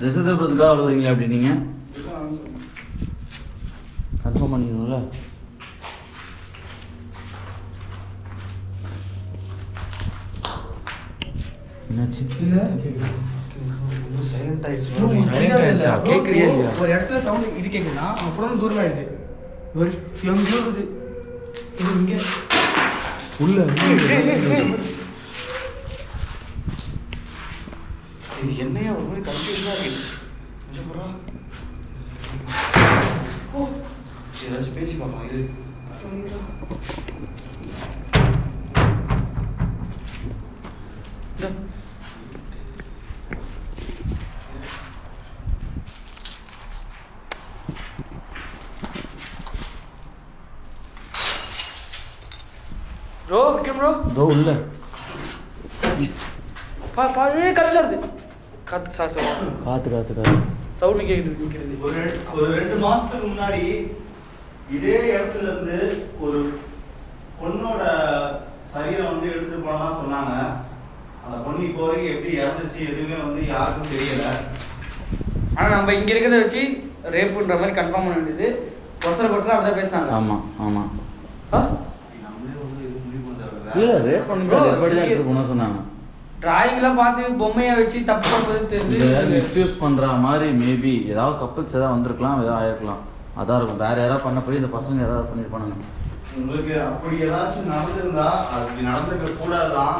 திசை திருப்பதுக்காக அழுகுறீங்களா அப்படி நீங்கள் கன்ஃபார்ம் பண்ணிக்கணும்ல. என்னாச்சு? சைலண்ட் ஆயிடுச்சு. கேட்குறியா இல்லையா? ஒரு இடத்துல சவுண்ட் இது கேட்குதுன்னா அப்புறம் தூரம் ஆயிடுது. ஒரு எங்கேயோ இருக்குது இது இங்கே உள்ள இது என்னையா ஒரு மாதிரி கன்ஃபியூஷனாக இருக்கு. ஏதாச்சும் பேசி பார்க்கலாம். இது ப்ரோ ஓகே ப்ரோ இதோ உள்ள பாரு கத்துறது காத்து சார் காத்து சவுண்ட் கேட்குது. ஒரு 2 மாசத்துக்கு முன்னாடி இதே இடத்துல இருந்து ஒரு பொண்ணோட சரீரம் வந்து எடுத்துட்டு போனதா சொன்னாங்க. அந்த பொண்ணு இப்போ வரைக்கும் எப்படி இறந்துச்சு எதுவுமே வந்து யாருக்கும் தெரியல. ஆனால் நம்ம இங்கே இருக்கிறத வச்சு ரேப்புன்ற மாதிரி கன்ஃபார்ம் பண்ண வேண்டியது. பர்சனல் அப்படிதான் பேசினாங்க. ஆமாம் நம்மளே வந்து இது முடிவு பண்ணுறது இல்லை ரேப் பண்ணி சொன்னாங்க. டிராயிங்லாம் பார்த்து பொம்மையை வச்சு தப்பு பண்ணுறது தெரிஞ்சு மிஸ்யூஸ் பண்ணுற மாதிரி மேபி ஏதாவது கப்பல்ஸ் ஏதாவது வந்திருக்கலாம், ஏதாவது ஆயிருக்கலாம். அதான் இருக்கும். வேறு யாராவது பண்ண போய் இந்த பசங்க யாராவது பண்ணியிருப்பானுங்க. உங்களுக்கு அப்படி ஏதாச்சும் நடந்திருந்தா அப்படி நடந்துக்க கூடாதுதான்.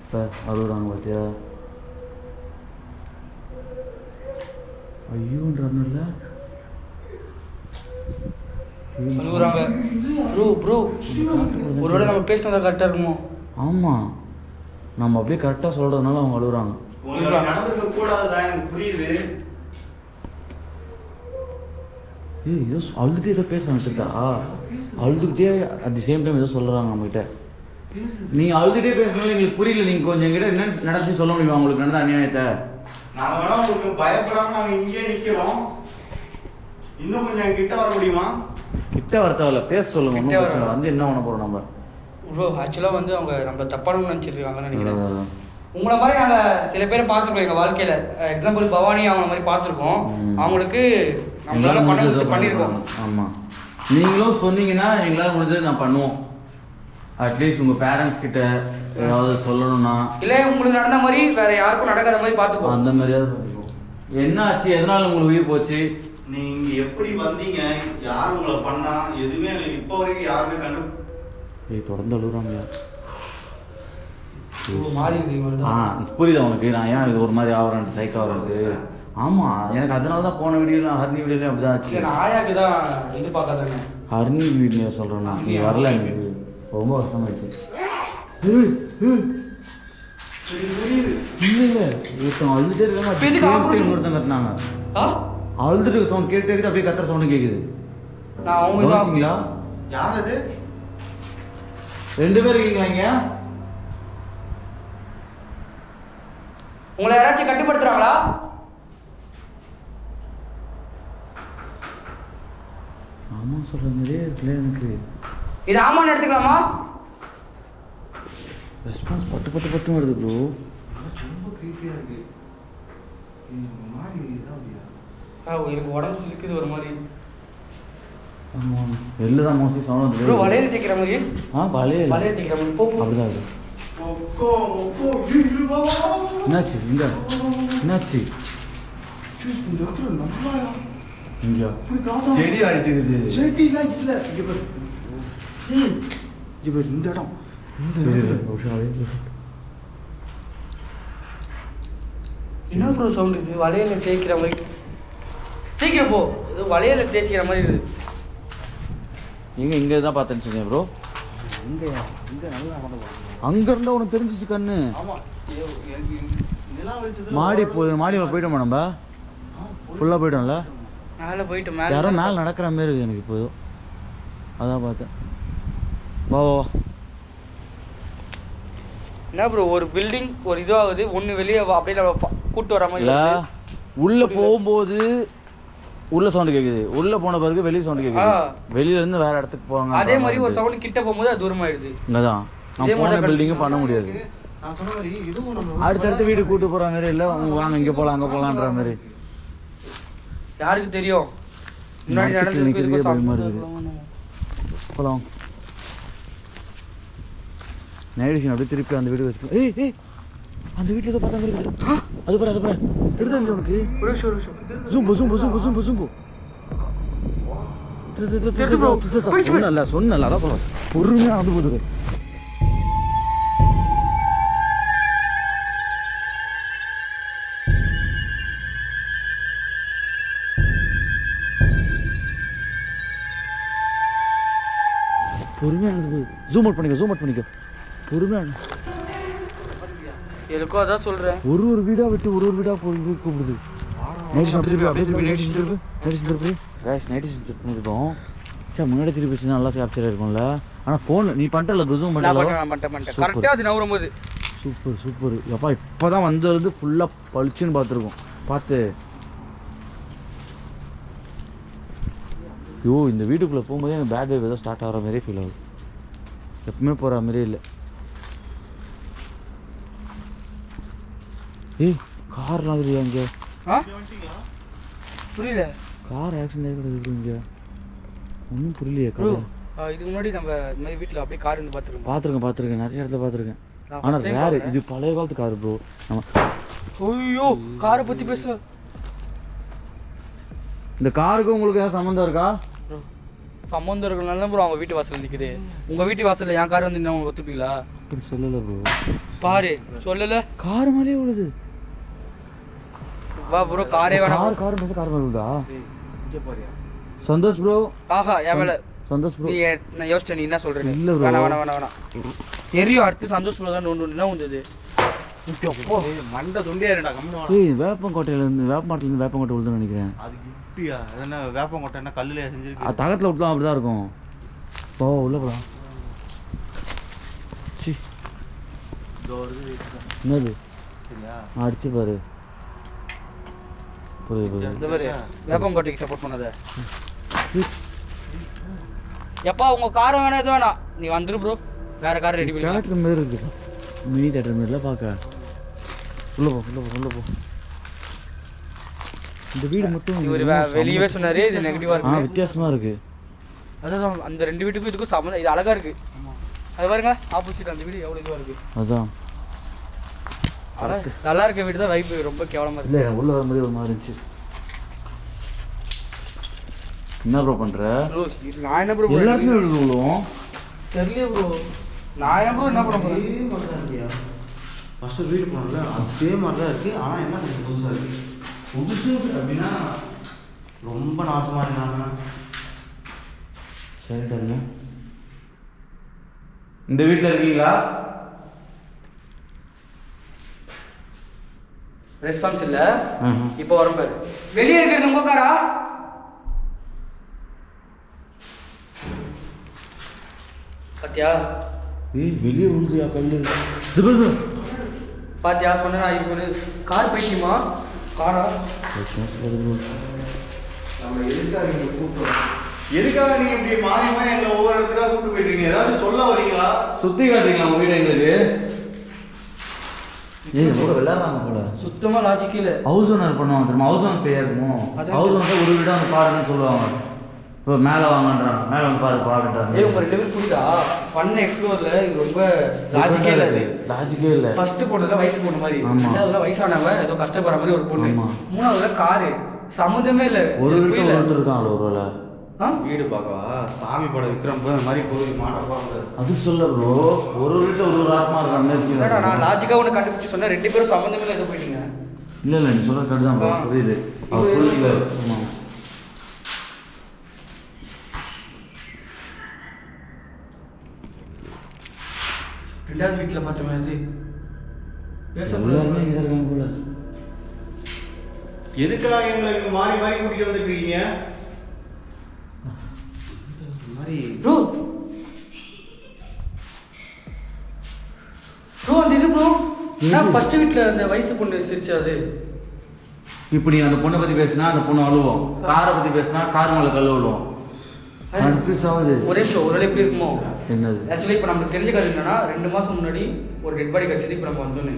இப்போ அழுகுறாங்க பார்த்தியா? ஐயோன்றாங்கல்ல அழுகுறாங்க. ப்ரோ ஒருவேளை நம்ம பேசினதா கரெக்டாக இருக்குமோ? ஆமாம், நம்ம அப்படியே கரெக்டாக சொல்கிறதுனால அவங்க அழுகுறாங்க. நடந்துக்கூடாதுதான், எனக்கு புரியுது. ஏதோ அழுதுகிட்டே ஏதோ பேச வச்சுட்டா, அழுதுகிட்டே அட் தி சேம் டைம் ஏதோ சொல்கிறாங்க நம்மகிட்ட. நீங்கள் அழுதுகிட்டே பேசுனாலும் எங்களுக்கு புரியல. நீங்கள் கொஞ்சம் எங்கிட்ட என்ன நடத்தி சொல்ல முடியுமா உங்களுக்கு நடந்த அநியாயத்தை? நாங்கள் வேணா உங்களுக்கு பயப்படாமல் நாங்கள் இங்கேயே நிற்கிறோம். இன்னும் கொஞ்சம் கிட்ட வர முடியுமா? கிட்ட வர தேவையில்ல, பேச சொல்லுங்க. ஒன்றும் பிரச்சனை இல்லை. வந்து என்ன பண்ண போகிறோம் நம்ம? ப்ரோ ஆக்சுவலாக வந்து அவங்க நம்மளை தப்பானவங்க நினச்சிருக்காங்கன்னு நினைக்கிறேன். உங்களை மாதிரி நாங்கள் சில பேரை பார்த்துருக்கோம் எங்கள் வாழ்க்கையில். எக்ஸாம்பிள் பவானி அவங்கள மாதிரி பார்த்துருக்கோம். அவங்களுக்கு நம்மளால பண்ணியிருக்கோம். ஆமாம், நீங்களும் சொன்னீங்கன்னா எங்களால் முடிஞ்சது நான் பண்ணுவோம். அட்லீஸ்ட் உங்கள் பேரண்ட்ஸ் கிட்ட ஏதாவது சொல்லணும்னா, இல்லை உங்களுக்கு நடந்த மாதிரி வேற யாருக்கும் நடக்காத மாதிரி பார்த்துப்போம். அந்த மாதிரியாவது பார்த்துப்போம். என்ன ஆச்சு, எதனால உங்களுக்கு உயிர் போச்சு? நீங்க எப்படி வந்தீங்க, யார் உங்களை பண்ணா, எதுவுமே எங்களுக்கு இப்போ வரைக்கும் யாருமே தொடர்ந்து அழுகுறாங்க. புரியுதா உனக்கு நான் ஏன் இது ஒரு மாதிரி ஆகிறேன்ட்டு, சைக்கோ ஆகிறேன்ட்டு? ஆமாம், எனக்கு அதனால தான் போன வீடியோலாம் ஹர்னி வீடியோலாம் அப்படி தான் ஆச்சு. ஆயாக்கு தான் எதிர்பார்க்காதாங்க. ஹர்னி வீடியோ சொல்கிறேன்னா நீ வரல, எனக்கு ரொம்ப வருஷமாயிடுச்சு. இல்லை ஒருத்தவங்க அழுதுட்டே இருக்காங்க, ஒருத்தன் கட்டினாங்க. அழுதுட்டு சவுண்ட் கேட்டு அப்படியே கத்துற சவுண்டு கேட்குது. கவனிச்சிங்களா? யார் அது? 2 பேர் இருக்கீங்களா இங்க? உங்களை யாராச்சும் கட்டுப்படுத்துறாங்களா? ஆமா சொல்ற மாதிரியே இருக்குல்ல எனக்கு. இது ஆமான்னு எடுத்துக்கலாமா? ரெஸ்பான்ஸ் பட்டு பட்டு பட்டு வருது ப்ரோ. ரொம்ப கிரீப்பியா இருக்கு. எனக்கு உடம்பு சிலுக்குது ஒரு மாதிரி. ஆமாம், வெளில தான் மோஸ்ட்லி சவுண்ட் வந்து ப்ரோ வளையல் தேய்க்கிற மாதிரி. வளையல் தேய்க்கிற மாதிரி போ. அப்படிதான் இது. என்னாச்சு இங்க? என்னாச்சு இந்த இடத்துல நல்லாயா? இங்க செடி ஆடிட்டு இருக்குது. செடிலாம் இல்ல, இங்க பாரு. இங்க பாரு, இந்த இடம். என்ன ப்ரோ சவுண்ட் இது? வளையல தேய்க்கிற மாதிரி. சீக்கிரம் போ, இது வளையல தேய்க்கிற மாதிரி இருக்குது. இங்கே தான் பார்த்தேன்னு சொன்னேன் ப்ரோ. அங்கே இருந்தால் உனக்கு தெரிஞ்சிச்சு கண்ணு. மாடி போயிட்டோமா நம்ம? ஃபுல்லாக போயிட்டோம்ல? மேலே போயிட்டு யாரோ மேலே நடக்கிற மாதிரி இருக்குது எனக்கு இப்போ. அதான் பார்த்தேன். வா வா. என்ன ப்ரோ, ஒரு பில்டிங் ஒரு இதுவாகுது, ஒன்று வெளியே அப்படியே நம்ம கூட்டு வர மாதிரி இல்லை. உள்ளே போகும்போது உள்ள சவுண்ட் கேக்குது, உள்ள போன பிறகு வெளிய சவுண்ட் கேக்குது. வெளியில இருந்து வேற இடத்துக்கு போவாங்க. அதே மாதிரி ஒரு சவுண்ட் கிட்ட போகும்போது அது தூரமாயிடுது. இங்கதான் நம்ம போன பில்டிங் பண்ண முடியாது. நான் சொன்ன மாதிரி இதுவும் நம்ம அடுத்த வீடு கூட்டு போற மாதிரி இல்ல, வாங்க இங்க போலாம் அங்க போலாம்ன்ற மாதிரி. யாருக்கு தெரியும் முன்னாடி நடந்துருக்கு பயமா இருக்குது. போலாம். நைடிஷன் அப்படியே திருப்பி அந்த வீடு வச்சு. ஏய் ஏய் அந்த வீட்ல ஏதோ பார்த்தா மாதிரி இருக்கு. அது பாரு எடுத்து வந்து உனக்கு ஒரு நிமிஷம் ஜூம் சொன்னல அதான் சொல்றேன். பொறுமையா வந்து போகுது. பொறுமையா வந்து ஜூம் அவுட் பண்ணிக்க பொறுமையா. எனக்கும் அதான் சொல்றேன். ஒரு வீடா விட்டு ஒரு வீடா போய் கூப்பிடுது. நைட்டிஷன் பண்ணிருக்கோம். சே முன்னாடி திருப்பி வச்சு நல்லா கேப்சர் இருக்கும்ல. ஆனால் ஃபோனில் நீ பண்ணிட்டல ஜூம் பண்ணிட்டேன் கரெக்டாக அது நவரும்போது. சூப்பர் அப்பா. இப்போ தான் வந்தது ஃபுல்லாக பளிச்சுன்னு பார்த்துருக்கோம். பார்த்து ஐயோ இந்த வீட்டுக்குள்ளே போகும்போதே எனக்கு பேட் வேவ் ஏதோ ஸ்டார்ட் ஆகிற மாதிரியே ஃபீல் ஆகுது. எப்பவுமே போகிற மாதிரியே இல்லை. ஏய் கார்லாம் இருக்குது அங்கே. புரியல. கார் ஆக்சிடென்ட் ஆகிடுது இங்கே. ஒன்றும் புரியலையே கார். இதுக்கு முன்னாடி நம்ம இந்த மாதிரி வீட்டில் அப்படியே கார் இருந்து பார்த்துருக்கேன் நிறைய இடத்துல பார்த்துருக்கேன். ஆனால் ரேர். இது பழைய காலத்து கார் ப்ரோ. நம்ம ஐயோ காரை பற்றி பேச. இந்த காருக்கு உங்களுக்கு ஏதாவது சம்மந்தம் இருக்கா? சம்மந்தம் இருக்கனால ப்ரோ அவங்க வீட்டு வாசல் நிற்குது. உங்கள் வீட்டு வாசலில் என் கார் வந்து இன்னும் ஒத்துப்பீங்களா? இப்படி சொல்லலை ப்ரோ. பாரு சொல்லலை. கார் மேலேயே விழுது. வா ப்ரோ காரே வேணாம். கார் வருதா? இங்கே போறியா? சந்தோஷ் ப்ரோ. ஆஹா என் மேல சந்தோஷ் ப்ரோ. நான் யோசிச்சேன் நீ என்ன சொல்றேன்னு. இல்ல ப்ரோ. வேணாம். தெரியும் அடுத்து சந்தோஷ் ப்ரோ தான் ஒன்று வந்தது. மண்டை துண்டியாருடா கம்முனு. ஏய் வேப்பங்கோட்டையில இருந்து வேப்பமரத்துல இருந்து வேப்பங்கோட்டை விழுதுன்னு நினைக்கிறேன். அது இப்படியா? என்ன வேப்பங்கொட்டை என்ன கல்லுல செஞ்சிருக்கு? அது தகத்துல விட்டுலாம் அப்படிதான் இருக்கும். போ உள்ள போலாம். சி என்னது? சரியா? அடிச்சு பாரு. புரியுது. இந்த மாதிரி வேப்பங்கோட்டைக்கு சப்போர்ட் பண்ணாத. எப்பா உங்க காரை வேணா எது வேணாம் நீ வந்துரு ப்ரோ. வேற கார் ரெடி பண்ணி. தியேட்டர் மாதிரி இருக்கு. மினி தியேட்டர் மாதிரில பார்க்க. உள்ள போ. இந்த வீடு மட்டும் இவர் வெளியவே சொன்னாரு இது நெகட்டிவா இருக்கு. வித்தியாசமா இருக்கு. அதான் அந்த ரெண்டு வீட்டுக்கும் இதுக்கும் சம்மந்தம். இது அழகா இருக்கு. அது பாருங்க ஆப்போசிட் அந்த வீடு எவ்வளவு இதுவா இருக்கு. அதான் நல்லா இருக்க வீடு தான் வைப் ரொம்ப கேவலமா இருக்கு. இல்லை உள்ள வரும்போது ஒரு மாதிரி இருந்துச்சு. என்ன ப்ரோ பண்ற? ப்ரோ நான் என்ன ப்ரோ எல்லா இடத்துலயும் வீடு விழுவோம். தெரியல ப்ரோ. நான் என்ன ப்ரோ என்ன பண்ண போறேன்? ஃபர்ஸ்ட் வீடு போனல அதே மாதிரி தான் இருக்கு. ஆனால் என்ன கொஞ்சம் புதுசாக இருக்கு. புதுசு அப்படின்னா ரொம்ப நாசமாக இருக்காங்க. சரிங்க. இந்த வீட்டில் இருக்கீங்களா? ரெஸ்பான்ஸ் இல்ல. இப்போ வரும் பாரு. வெளியே இருக்கிறது உங்க காரா? பாத்தியா? ஏய் வெளியே விழுதுயா கல்லு. பாத்தியா சொன்னா இது கார் பைத்தியமா காரா? நம்ம எதுக்காக இங்கே கூப்பிடுறோம்? எதுக்காக நீங்கள் இப்படி மாறி எங்களை ஒவ்வொரு இடத்துக்காக கூப்பிட்டு போயிட்டுருக்கீங்க? ஏதாச்சும் சொல்ல வரீங்களா? சுற்றி காட்டுறீங்களா உங்கள் வீடு எங்களுக்கு? ஏய் கூட விளையாடுறாங்க போல. சுத்தமா லாஜிக் இல்ல. ஹவுஸ் ஓனர் பண்ணுவாங்க தெரியுமா? ஹவுஸ் ஓனர் பேர் இருக்குமோ? ஹவுஸ் ஓனர் ஒரு வீடு வந்து பாருன்னு சொல்லுவாங்க. இப்போ மேலே வாங்கன்றாங்க. மேலே வந்து பாருன்றாங்க. ஏய் உங்க லெவல் புரியுதா? ஃபன் எக்ஸ்ப்ளோர்ல இது ரொம்ப லாஜிக்கே இல்ல. இது லாஜிக்கே இல்ல. ஃபர்ஸ்ட் போட்டதுல வயசு பொண்ணு மாதிரி. ரெண்டாவதுல வயசானவங்க ஏதோ கஷ்டப்படுற மாதிரி ஒரு பொண்ணு. மூணாவதுல காரு சம்மந்தமே இல்ல. ஒரு வீட்டுல ஒருத்தர் இருக்காங்களோ ஒருவேளை. வீடு பார்க்கவா? சாமி பட விக்ரம் அந்த மாதிரி கோவில் மாட்டப்பாங்க. அது சொல்ல ப்ரோ. ஒரு வீட்டுல ஒரு ஆத்மா இருக்காங்க. நான் லாஜிக்கா ஒன்று கண்டுபிடிச்சு சொன்னேன். ரெண்டு பேரும் சம்மந்தமே இல்லை. எது போயிட்டீங்க? இல்ல நீ சொல்றது கரெக்ட் தான் ப்ரோ. புரியுது. அவர் புரியுதுல. ஆமா. ரெண்டாவது வீட்டில் பார்த்த மாதிரி எல்லாருமே இங்கே இருக்காங்க போல. எதுக்காக எங்களை மாறி கூட்டிட்டு வந்துட்டு இருக்கீங்க? ப்ரோ அந்த இது ப்ரோ நான் ஃபர்ஸ்ட் வீட்டில் அந்த வயசு பொண்ணு சிரிச்சு அது இப்படி அந்த பொண்ணை பற்றி பேசினா அந்த பொண்ணு அழுவோம். காரை பற்றி பேசினா கார் மேலே கல் விழுவோம். கன்ஃபியூஸ் ஆகுது. ஒரே நிமிஷம் ஒரு எப்படி இருக்குமோ? என்னது? ஆக்சுவலி இப்போ நம்மளுக்கு தெரிஞ்ச கதை என்னன்னா 2 மாதம் முன்னாடி ஒரு டெட் பாடி கிடச்சது. இப்போ நம்ம வந்தோன்னு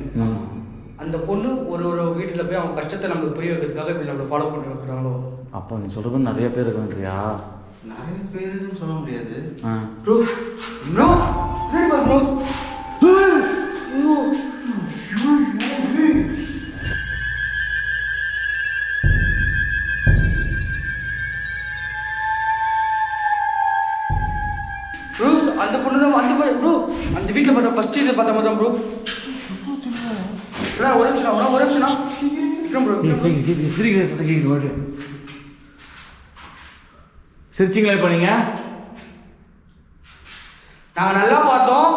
அந்த பொண்ணு ஒரு வீட்டில் போய் அவங்க கஷ்டத்தை நம்மளுக்கு புரிய வைக்கிறதுக்காக இப்படி நம்மளை ஃபாலோ பண்ணி வைக்கிறாங்களோ? அப்போ நீ சொல்கிறது நிறைய பேர் இருக்கான்றியா? நிறைய பேருன்னு சொல்ல முடியாது. ப்ரோ ப்ரோ ப்ரோ அந்த பொண்ணு தான் அந்த ப்ரோ அந்த வீட்டில் பார்த்தா ஃபர்ஸ்ட் இது பார்த்த மாதிரி தான் ப்ரோ. ஒரு நிமிஷம் சிரிச்சிங்களா இப்போ நீங்க? நாங்கள் நல்லா பார்த்தோம்.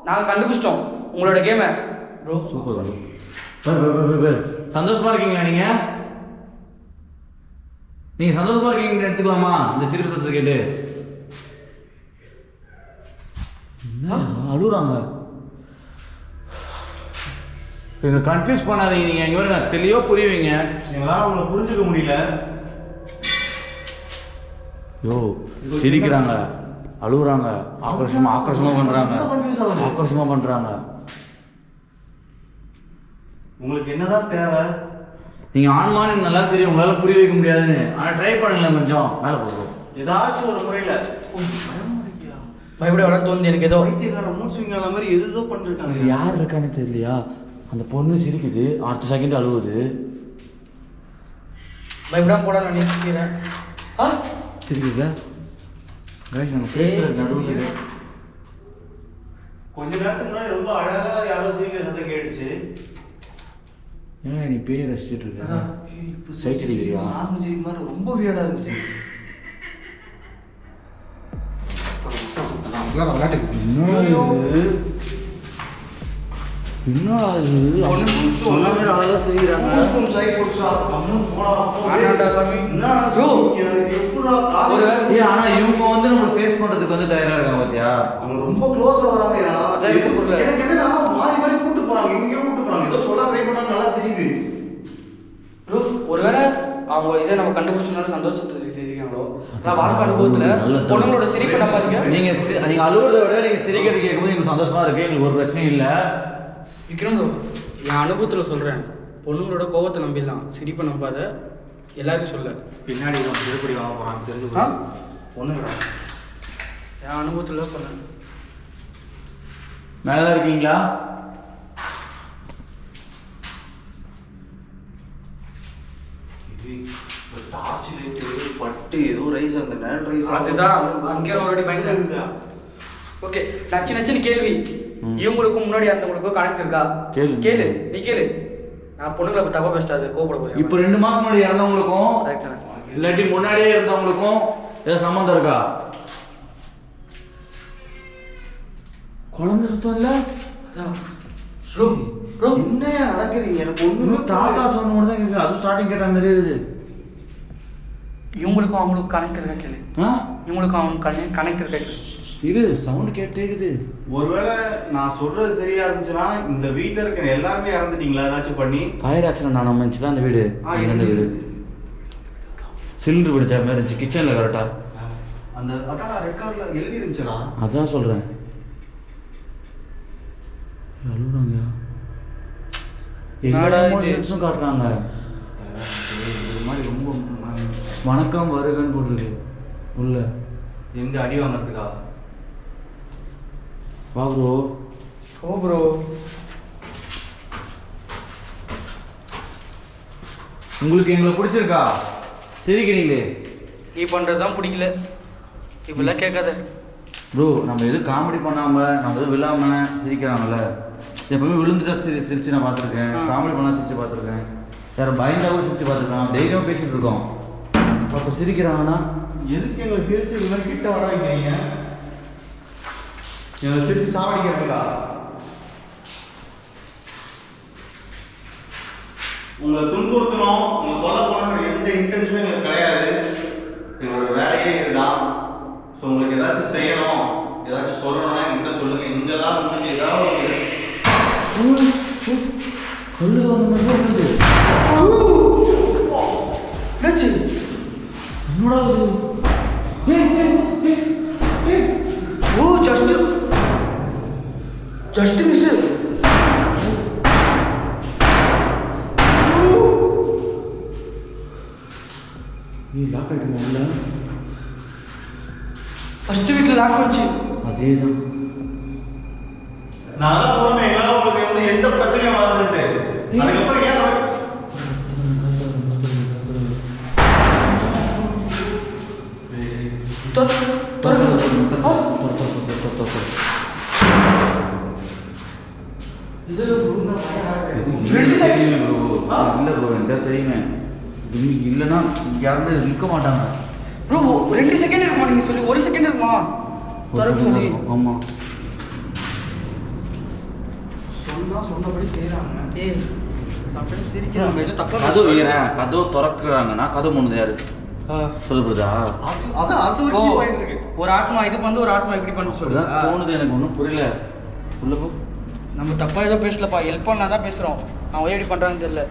நாங்கள் கண்டுபிடிச்சிட்டோம் உங்களோட கேமை ப்ரோ. சூப்பர். சந்தோஷமா இருக்கீங்களா நீங்க? நீங்க சந்தோஷமா இருக்கீங்கன்னு எடுத்துக்கலாமா இந்த சிரிப்பு சத்தத்தை கேட்டு? அழுகுறாங்க. எங்களை கன்ஃபியூஸ் பண்ணாதீங்க. நீங்கள் எங்கே வருங்க தெளிவாக புரியுவீங்க. எங்களால் அவங்கள புரிஞ்சுக்க முடியல. யோ சிரிக்கிறாங்க, அழுகுறாங்க, ஆக்ரோஷமாக பண்ணுறாங்க. உங்களுக்கு என்னதான் தேவை? நீங்கள் ஆன்மான்னு எனக்கு நல்லா தெரியும். உங்களால் புரிய வைக்க முடியாதுன்னு. ஆனால் ட்ரை பண்ணுங்களேன் கொஞ்சம் மேலே போகிறோம். ஏதாச்சும் ஒரு முறையில் பயப்பட வேணா தோணுது எனக்கு. ஏதோ வைத்தியக்கார மூச்சுவிங்கால மாதிரி எதுதோ பண்ணிருக்காங்க. யார் இருக்கானே தெரியலையா? அந்த பொண்ணு சிரிக்குது, அடுத்த செகண்ட் அழுகுது. பயப்படாம போட நான் நினைக்கிறேன். சிரிக்குதா? கைஸ் நம்ம பேசுற நடுவுல கொஞ்ச நேரத்துக்கு முன்னாடி ரொம்ப அழகா யாரோ சிரிக்கிற சத்தம் கேட்டுச்சு. ஏன் நீ பேய் ரசிச்சிட்டு இருக்க? சைட் அடிக்கிறியா? நார்மல் சிரிப்பு மாதிரி ரொம்ப வியர்டாக இருந்துச்சு. ஆனா இவங்க வந்து நம்ம ஃபேஸ் பண்றதுக்கு வந்து தயாரா இருக்காங்க பாத்தியா? அவங்க ரொம்ப க்ளோஸா வராங்கயா. எனக்கு என்னன்னா மாறி மாறி கூட்டு போறாங்க, எங்கேயோ கூட்டு போறாங்க. ஏதோ சொல்ல ட்ரை பண்ணாங்க, நல்லா தெரியுது. ப்ரோ ஒருவேளை அவங்க இதை நம்ம கண்டுபிடிச்சனால சந்தோஷத்தை செய்திருக்காங்களோ. நான் வாழ்க்கை அனுபவத்தில் பொண்ணுங்களோட சிரிப்பை நம்பாதீங்க. நீங்கள் அழுகுறத விட நீங்கள் சிரிக்கிறது கேட்கும்போது எங்களுக்கு சந்தோஷமாக இருக்குது, எங்களுக்கு ஒரு பிரச்சனையும் இல்லை. விக்ரம் ப்ரோ என் அனுபவத்தில் சொல்கிறேன், பொண்ணுங்களோட கோவத்தை நம்பிடலாம், சிரிப்பை நம்பாத. எல்லாரையும் சொல்ல பின்னாடி திருப்படி வாங்க போகிறாங்க தெரிஞ்சு பொண்ணுங்கடா. என் அனுபவத்தில் சொன்னேன். மேலே தான் இருக்கீங்களா? டார்ச் லைட் பட்டு ஏதோ ரைஸ் அந்த நேல் ரைஸ் அதுதான் அங்கே ஒரு பயந்து. ஓகே நச்சு நச்சுன்னு கேள்வி. இவங்களுக்கும் முன்னாடி இருந்தவங்களுக்கும் கனெக்ட் இருக்கா? கேளு நீ கேளு. நான் பொண்ணுங்களை இப்போ தப்பா பேசிட்டாது கோவப்பட போறேன். இப்போ 2 மாசம் முன்னாடி இறந்தவங்களுக்கும் இல்லாட்டி முன்னாடியே இருந்தவங்களுக்கும் ஏதாவது சம்மந்தம் இருக்கா? குழந்தை சுத்தம் இல்லை. ப்ரோ ப்ரோ என்னையா நடக்குதுங்க? எனக்கு ஒன்று தாத்தா சொன்ன மட்டும் தான் கேட்குது. அதுவும் ஸ்டார்டிங் கேட்ட மாதிரி இருக்குது. இவங்களுக்கும் அவங்களுக்கும் கனெக்ட் இருக்கா கேளு. இவங்களுக்கும் அவங்க கனெக்ட் இருக்கா இது சவுண்ட் கேட்டேக்குது. ஒருவேளை நான் சொல்றது சரியா இருந்துச்சுன்னா இந்த வீட்டில் இருக்கிற எல்லாருமே இறந்துட்டீங்களா ஏதாச்சும் பண்ணி? ஃபயர் ஆக்சிடென்ட் ஆன இருந்துச்சுல அந்த வீடு. அந்த வீடு சிலிண்டர் பிடிச்ச மாதிரி இருந்துச்சு கிச்சனில் கரெக்டாக. அந்த அதான் ரெட் கலரில் எழுதி இருந்துச்சுடா. அதான் சொல்கிறேன். அழுகுறாங்கயா. எங்கேயும் காட்டுறாங்க. இது மாதிரி ரொம்ப வணக்கம் வருகன்னு போட்டுருக்கு உள்ள. எங்க அடி வாங்கிறதுக்கா? வா ப்ரோ. ஓ ப்ரோ உங்களுக்கு எங்களை பிடிச்சிருக்கா? சிரிக்கிறீங்களே. நீ பண்ணுறது தான் பிடிக்கல. இப்பெல்லாம் கேட்காத ப்ரோ. நம்ம எதுவும் காமெடி பண்ணாமல் நம்ம எதுவும் விழாமல் சிரிக்கிறாங்கல்ல. எப்பவுமே விழுந்துட்டா சிரிச்சு நான் பார்த்துருக்கேன். காமெடி பண்ணால் சிரிச்சு பார்த்துருக்கேன். யாரும் பயந்தா கூட சிரிச்சு பார்த்துருக்கேன். தைரியமாக பேசிகிட்டு இருக்கோம். அப்போ சிரிக்கிறாங்கன்னா எதுக்கு எங்களை சிரிச்சு இது மாதிரி கிட்ட வர வைக்கிறீங்க? எங்களை சிரிச்சு சாவடிக்கிறீங்களா? உங்களை துன்புறுத்தணும், உங்களை தொல்லை பண்ணணுன்ற எந்த இன்டென்ஷனும் எங்களுக்கு கிடையாது. எங்களோட வேலையே இதுதான். ஸோ உங்களுக்கு ஏதாச்சும் செய்யணும், ஏதாச்சும் சொல்லணும்னா என்கிட்ட சொல்லுங்க. இங்கெல்லாம் முடிஞ்சு ஏதாவது சொல்லு அந்த மாதிரி என்னாச்சு? என்னடா ஓ ஜஸ்ட் மிஸ். நீ லாக் ஆகிட்டு உள்ள. ஃபர்ஸ்ட் வீட்டில் லாக் வச்சு அதே தான். நான் தான் சொல்லுவேன் எங்களால் உங்களுக்கு வந்து எந்த பிரச்சனையும் வராதுன்ட்டு. அதுக்கப்புறம் ஏன் இல்லை ப்ரோ எந்த தெரியுமே இன்னைக்கு இல்லைன்னா யாருமே நிற்க மாட்டாங்க ப்ரோ. 2 செகண்ட் இருக்குமா நீங்கள் சொல்லி? 1 செகண்ட் இருக்குமா சொல்லி? ஆமாம் சொன்னபடி செய்கிறாங்க. கதவு கதவு திறக்கிறாங்கன்னா கதவு முன்னது யாரு சொல்லப்படுதா? ஒரு ஆத்மா இது வந்து ஒரு ஆத்மா இப்படி பண்ண சொல்லுதா தோணுது. எனக்கு ஒன்றும் புரியல. உள்ள போ. நம்ம தப்பா ஏதோ பேசலப்பா, ஹெல்ப் பண்ணா தான் பேசுறோம். அவன் எப்படி பண்றான்னு தெரியல.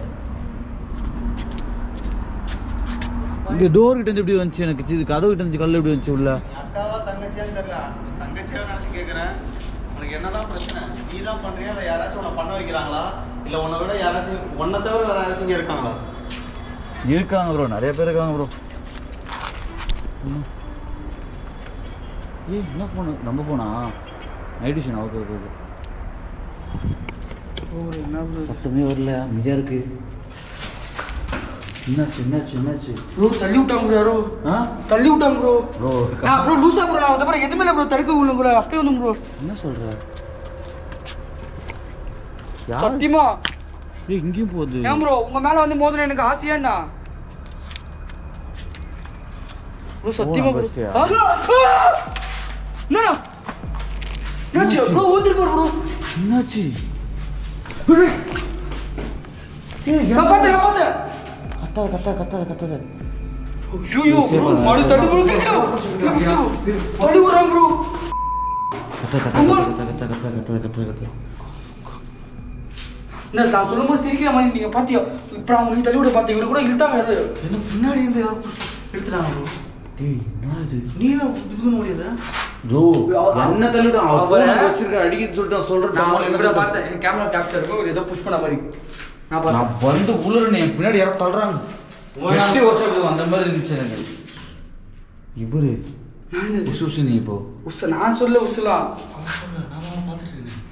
இங்க டோர் கிட்ட இருந்து எப்படி வந்துச்சு? எனக்கு இது கதவு கிட்ட இருந்து கல்ல எப்படி வந்துச்சு உள்ள? அக்காவா தங்கச்சியான்னு தெரியல. தங்கச்சியா நினைச்சு கேட்குறேன். உனக்கு என்னதான் பிரச்சனை? நீ தான் பண்றியா இல்லை யாராச்சும் உன்னை பண்ண வைக்கிறாங்களா? இல்லை உன்னை விட யாராச்சும் உன்னை தவிர வேற யாராச்சும் இருக்காங்களா? இருக்காங்க ப்ரோ, நிறைய பேர் இருக்காங்க ப்ரோ. ஏய் என்ன ஃபோனு? நம்ம ஃபோனா? Night vision. Okay okay okay. என்ன சத்தமே வரல, அமைதியாக இருக்கு. என்னாச்சு ப்ரோ? தள்ளி விட்டாங்க ப்ரோ. யாரோ தள்ளி விட்டாங்க ப்ரோ. ப்ரோ லூசா ப்ரோ. நான் அப்புறம் எதுவுமே இல்லை ப்ரோ. தடுக்க விடணும் ப்ரோ. அப்படியே வந்து ப்ரோ. என்ன சொல்ற? சத்தியமா ஏய் இங்கேயும் போகுது. ஏன் ப்ரோ உங்க மேல வந்து மோதிரம் எனக்கு ஆசையா என்ன ப்ரோ சத்தியமா bro. ஃபர்ஸ்ட் என்னடா என்னாச்சு ப்ரோ ஓந்திரு ப்ரோ என்னாச்சு? நான் பார்த்தேன் கத்தாத. ஐயோ மாடு தள்ளி ப்ரோ தள்ளி வரான் ப்ரோ கத்த. என்ன நான் சொல்லும்போது சிரிக்கிற மாதிரி நீங்க பாத்தியா இப்போ அவங்க தள்ளி விட பார்த்தீங்க இவரு கூட இழுத்தாங்க அது என்ன பின்னாடி இருந்து யாரோ இழுத்துறாங்க bro. டேய் என்னடா இது? நீ இதுக்கு முடியாது ஜோ என்ன தள்ளிடும் அவரை வச்சிருக்க அடிக்கிட்டு சொல்லிட்டு சொல்றேன். நான் இப்படி பார்த்தேன் என் கேமரா கேப்சர் இருக்கும் ஒரு ஏதோ புஷ் பண்ண மாதிரி நான் பார்த்தேன். நான் வந்து உளுறனே பின்னாடி யாரோ தள்ளுறாங்க. எஸ்டி ஓசோக்கு அந்த மாதிரி இருந்துச்சு எனக்கு. இவரு உசு நீ இப்போ உஸ் நான் சொல்ல உஸ்லாம் நான் பார்த்துட்டு இருக்கேன்.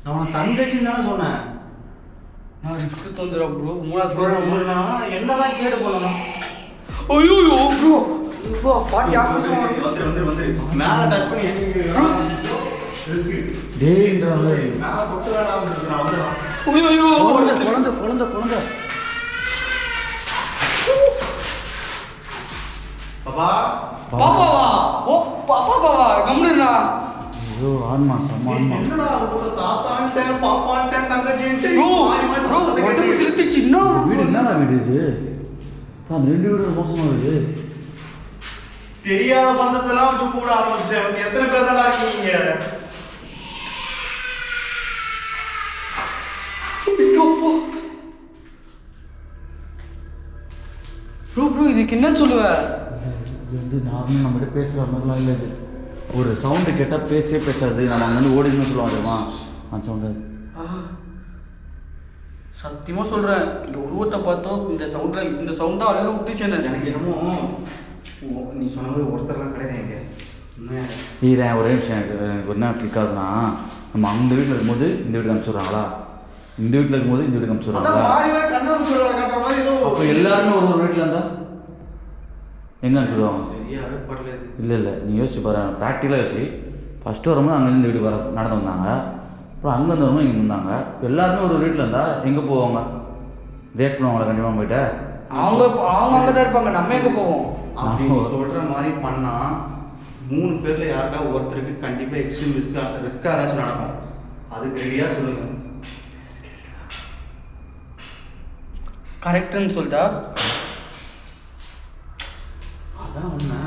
நான் உன தங்கச்சின்னு தானே சொன்னேன். நான் ரிஸ்க் தந்துடுறா ப்ரோ 3வது ஃப்ளோர் என்னதான் கேட்டு போனோம். ஐயோ ப்ரோ இப்போ பாட்டி ஆக்ரோஷம் வந்து மேல டச் பண்ணி ரிஸ்க் டேய்ன்ற மாதிரி மேல தொட்டு வேணாம் நான் வந்துறேன். ஐயோ குழந்தை பாப்பா பாப்பாவா ஓ பாப்பாவா கம்முனா ஐயோ ஆன்மா சம ஆன்மா. என்னடா ஒரு தாத்தான்ட்டேன் பாப்பான்ட்டேன் தங்கச்சின்ட்டு ப்ரோ மாறி மாறி ப்ரோ சத்தம் உடம்பு கேட்டுச்சு. சிலுத்துச்சு இன்னும் வீடு என்னடா வீடு இது? அந்த 2 வீடு மோசமா இருக்குது. தெரியாத பந்தத்தெல்லாம் வச்சு கூட ஆரம்பிச்சிட்டேன். எத்தனை பேர் தான் இருக்கீங்க? ப்ரோ இதுக்கு என்ன சொல்லுவ இது வந்து நார்மல் நம்மகிட்ட பேசுகிற மாதிரிலாம் இல்லை. இது ஒரு சவுண்டு கேட்டால் பேசாது. நம்ம அங்கேருந்து ஓடின்னு சொல்லுவாங்க தெரியுமா அந்த சவுண்டு. சத்தியமா சொல்றேன் இந்த உருவத்தை பார்த்தோம் இந்த சவுண்ட் தான் அள்ள விட்டுச்சு எனக்கு என்னமோ நீ சொன்ன மாதிரி ஒருத்தர்லாம் கிடையாது இங்க. நான் ஒரே நிமிஷம் எனக்கு என்ன கிளிக் ஆகுதுன்னா நம்ம அந்த வீட்டில் இருக்கும்போது இந்த வீட்டுக்கு அனுப்பிச்சுடுறாங்களா, இந்த வீட்டில் இருக்கும்போது இந்த வீட்டுக்கு அனுப்பிச்சுடுறாங்களா. அப்போ எல்லாருமே ஒரு வீட்டில் இருந்தால் எங்கே அனுப்பிச்சுடுவாங்க? சரியாவே படல இது. இல்லை நீ யோசிச்சு பாரு, ப்ராக்டிக்கலாக யோசி. ஃபஸ்ட்டு வரும்போது அங்கேருந்து இந்த வீட்டுக்கு நடந்து வந்தாங்க. அப்புறம் அங்கேருந்து வரும்போது இங்கே இருந்தாங்க. இப்போ எல்லாருமே ஒரு வீட்டில் இருந்தால் எங்கே போவாங்க? ரியாக்ட் பண்ணுவாங்களா? கண்டிப்பாக போயிட்டு அவங்க அங்கே தான் இருப்பாங்க. நம்ம எங்கே போவோம்? அப்படி நீ சொல்கிற மாதிரி பண்ணால் 3 பேர்ல யாருக்கா ஒருத்தருக்கு கண்டிப்பாக எக்ஸ்ட்ரீம் ரிஸ்க்காக ஏதாச்சும் நடக்கும். அதுக்கு ரெடியாக சொல்லுங்க. கரெக்டுன்னு சொல்லிட்டா அதான் உண்மை.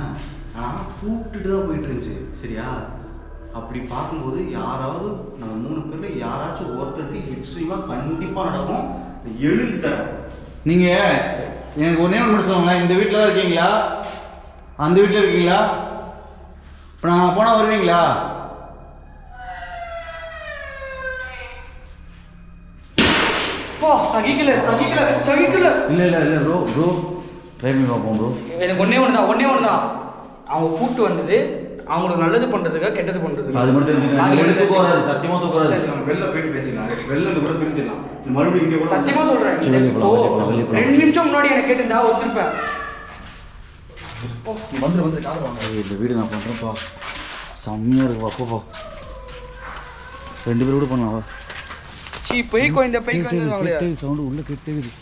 ஆனால் கூப்பிட்டுட்டு தான் போயிட்டு இருந்துச்சு சரியா. அப்படி பார்க்கும்போது யாராவது நம்ம 3 பேரில் யாராச்சும் ஒருத்தருக்கு எக்ஸ்ட்ரீமாக கண்டிப்பாக நடக்கும். எழுதி தரேன். நீங்கள் எனக்கு ஒன்றே ஒன்று மட்டும் சொல்லுங்கள். இந்த வீட்டில் தான் இருக்கீங்களா? அந்த வீட்டில் இருக்கீங்களா? இப்போ நான் போனால் வருவீங்களா? சகிக்கல இல்லை ப்ரோ ட்ரை பண்ணி பார்ப்போம் ப்ரோ. எனக்கு ஒன்னே ஒன்று தான் அவங்க கூப்பிட்டு வந்தது அவங்களுக்கு நல்லது பண்ணுறதுக்காக கெட்டது பண்ணுறதுக்கு. அது மட்டும் தெரிஞ்சுக்கணும். போகிறாது சத்தியமாக தூக்குறாது. வெளில போயிட்டு பேசிக்கலாம். வெளில இருந்து கூட பிரிஞ்சிடலாம். மறுபடியும் இங்கே கூட சத்தியமாக சொல்கிறேன். வெளியே போகலாம். 2 நிமிஷம் முன்னாடி எனக்கு கேட்டிருந்தா ஒத்துருப்பேன். வந்து காதல் வாங்க. இந்த வீடு நான் பண்ணுறேன்ப்பா. செம்மையாக இருக்குப்பா. அப்போ 2 பேர் கூட பண்ணலாம். சீ பெய்க்கோ இந்த பெய்க்கோ சவுண்டு உள்ளே கேட்டே இருக்குது.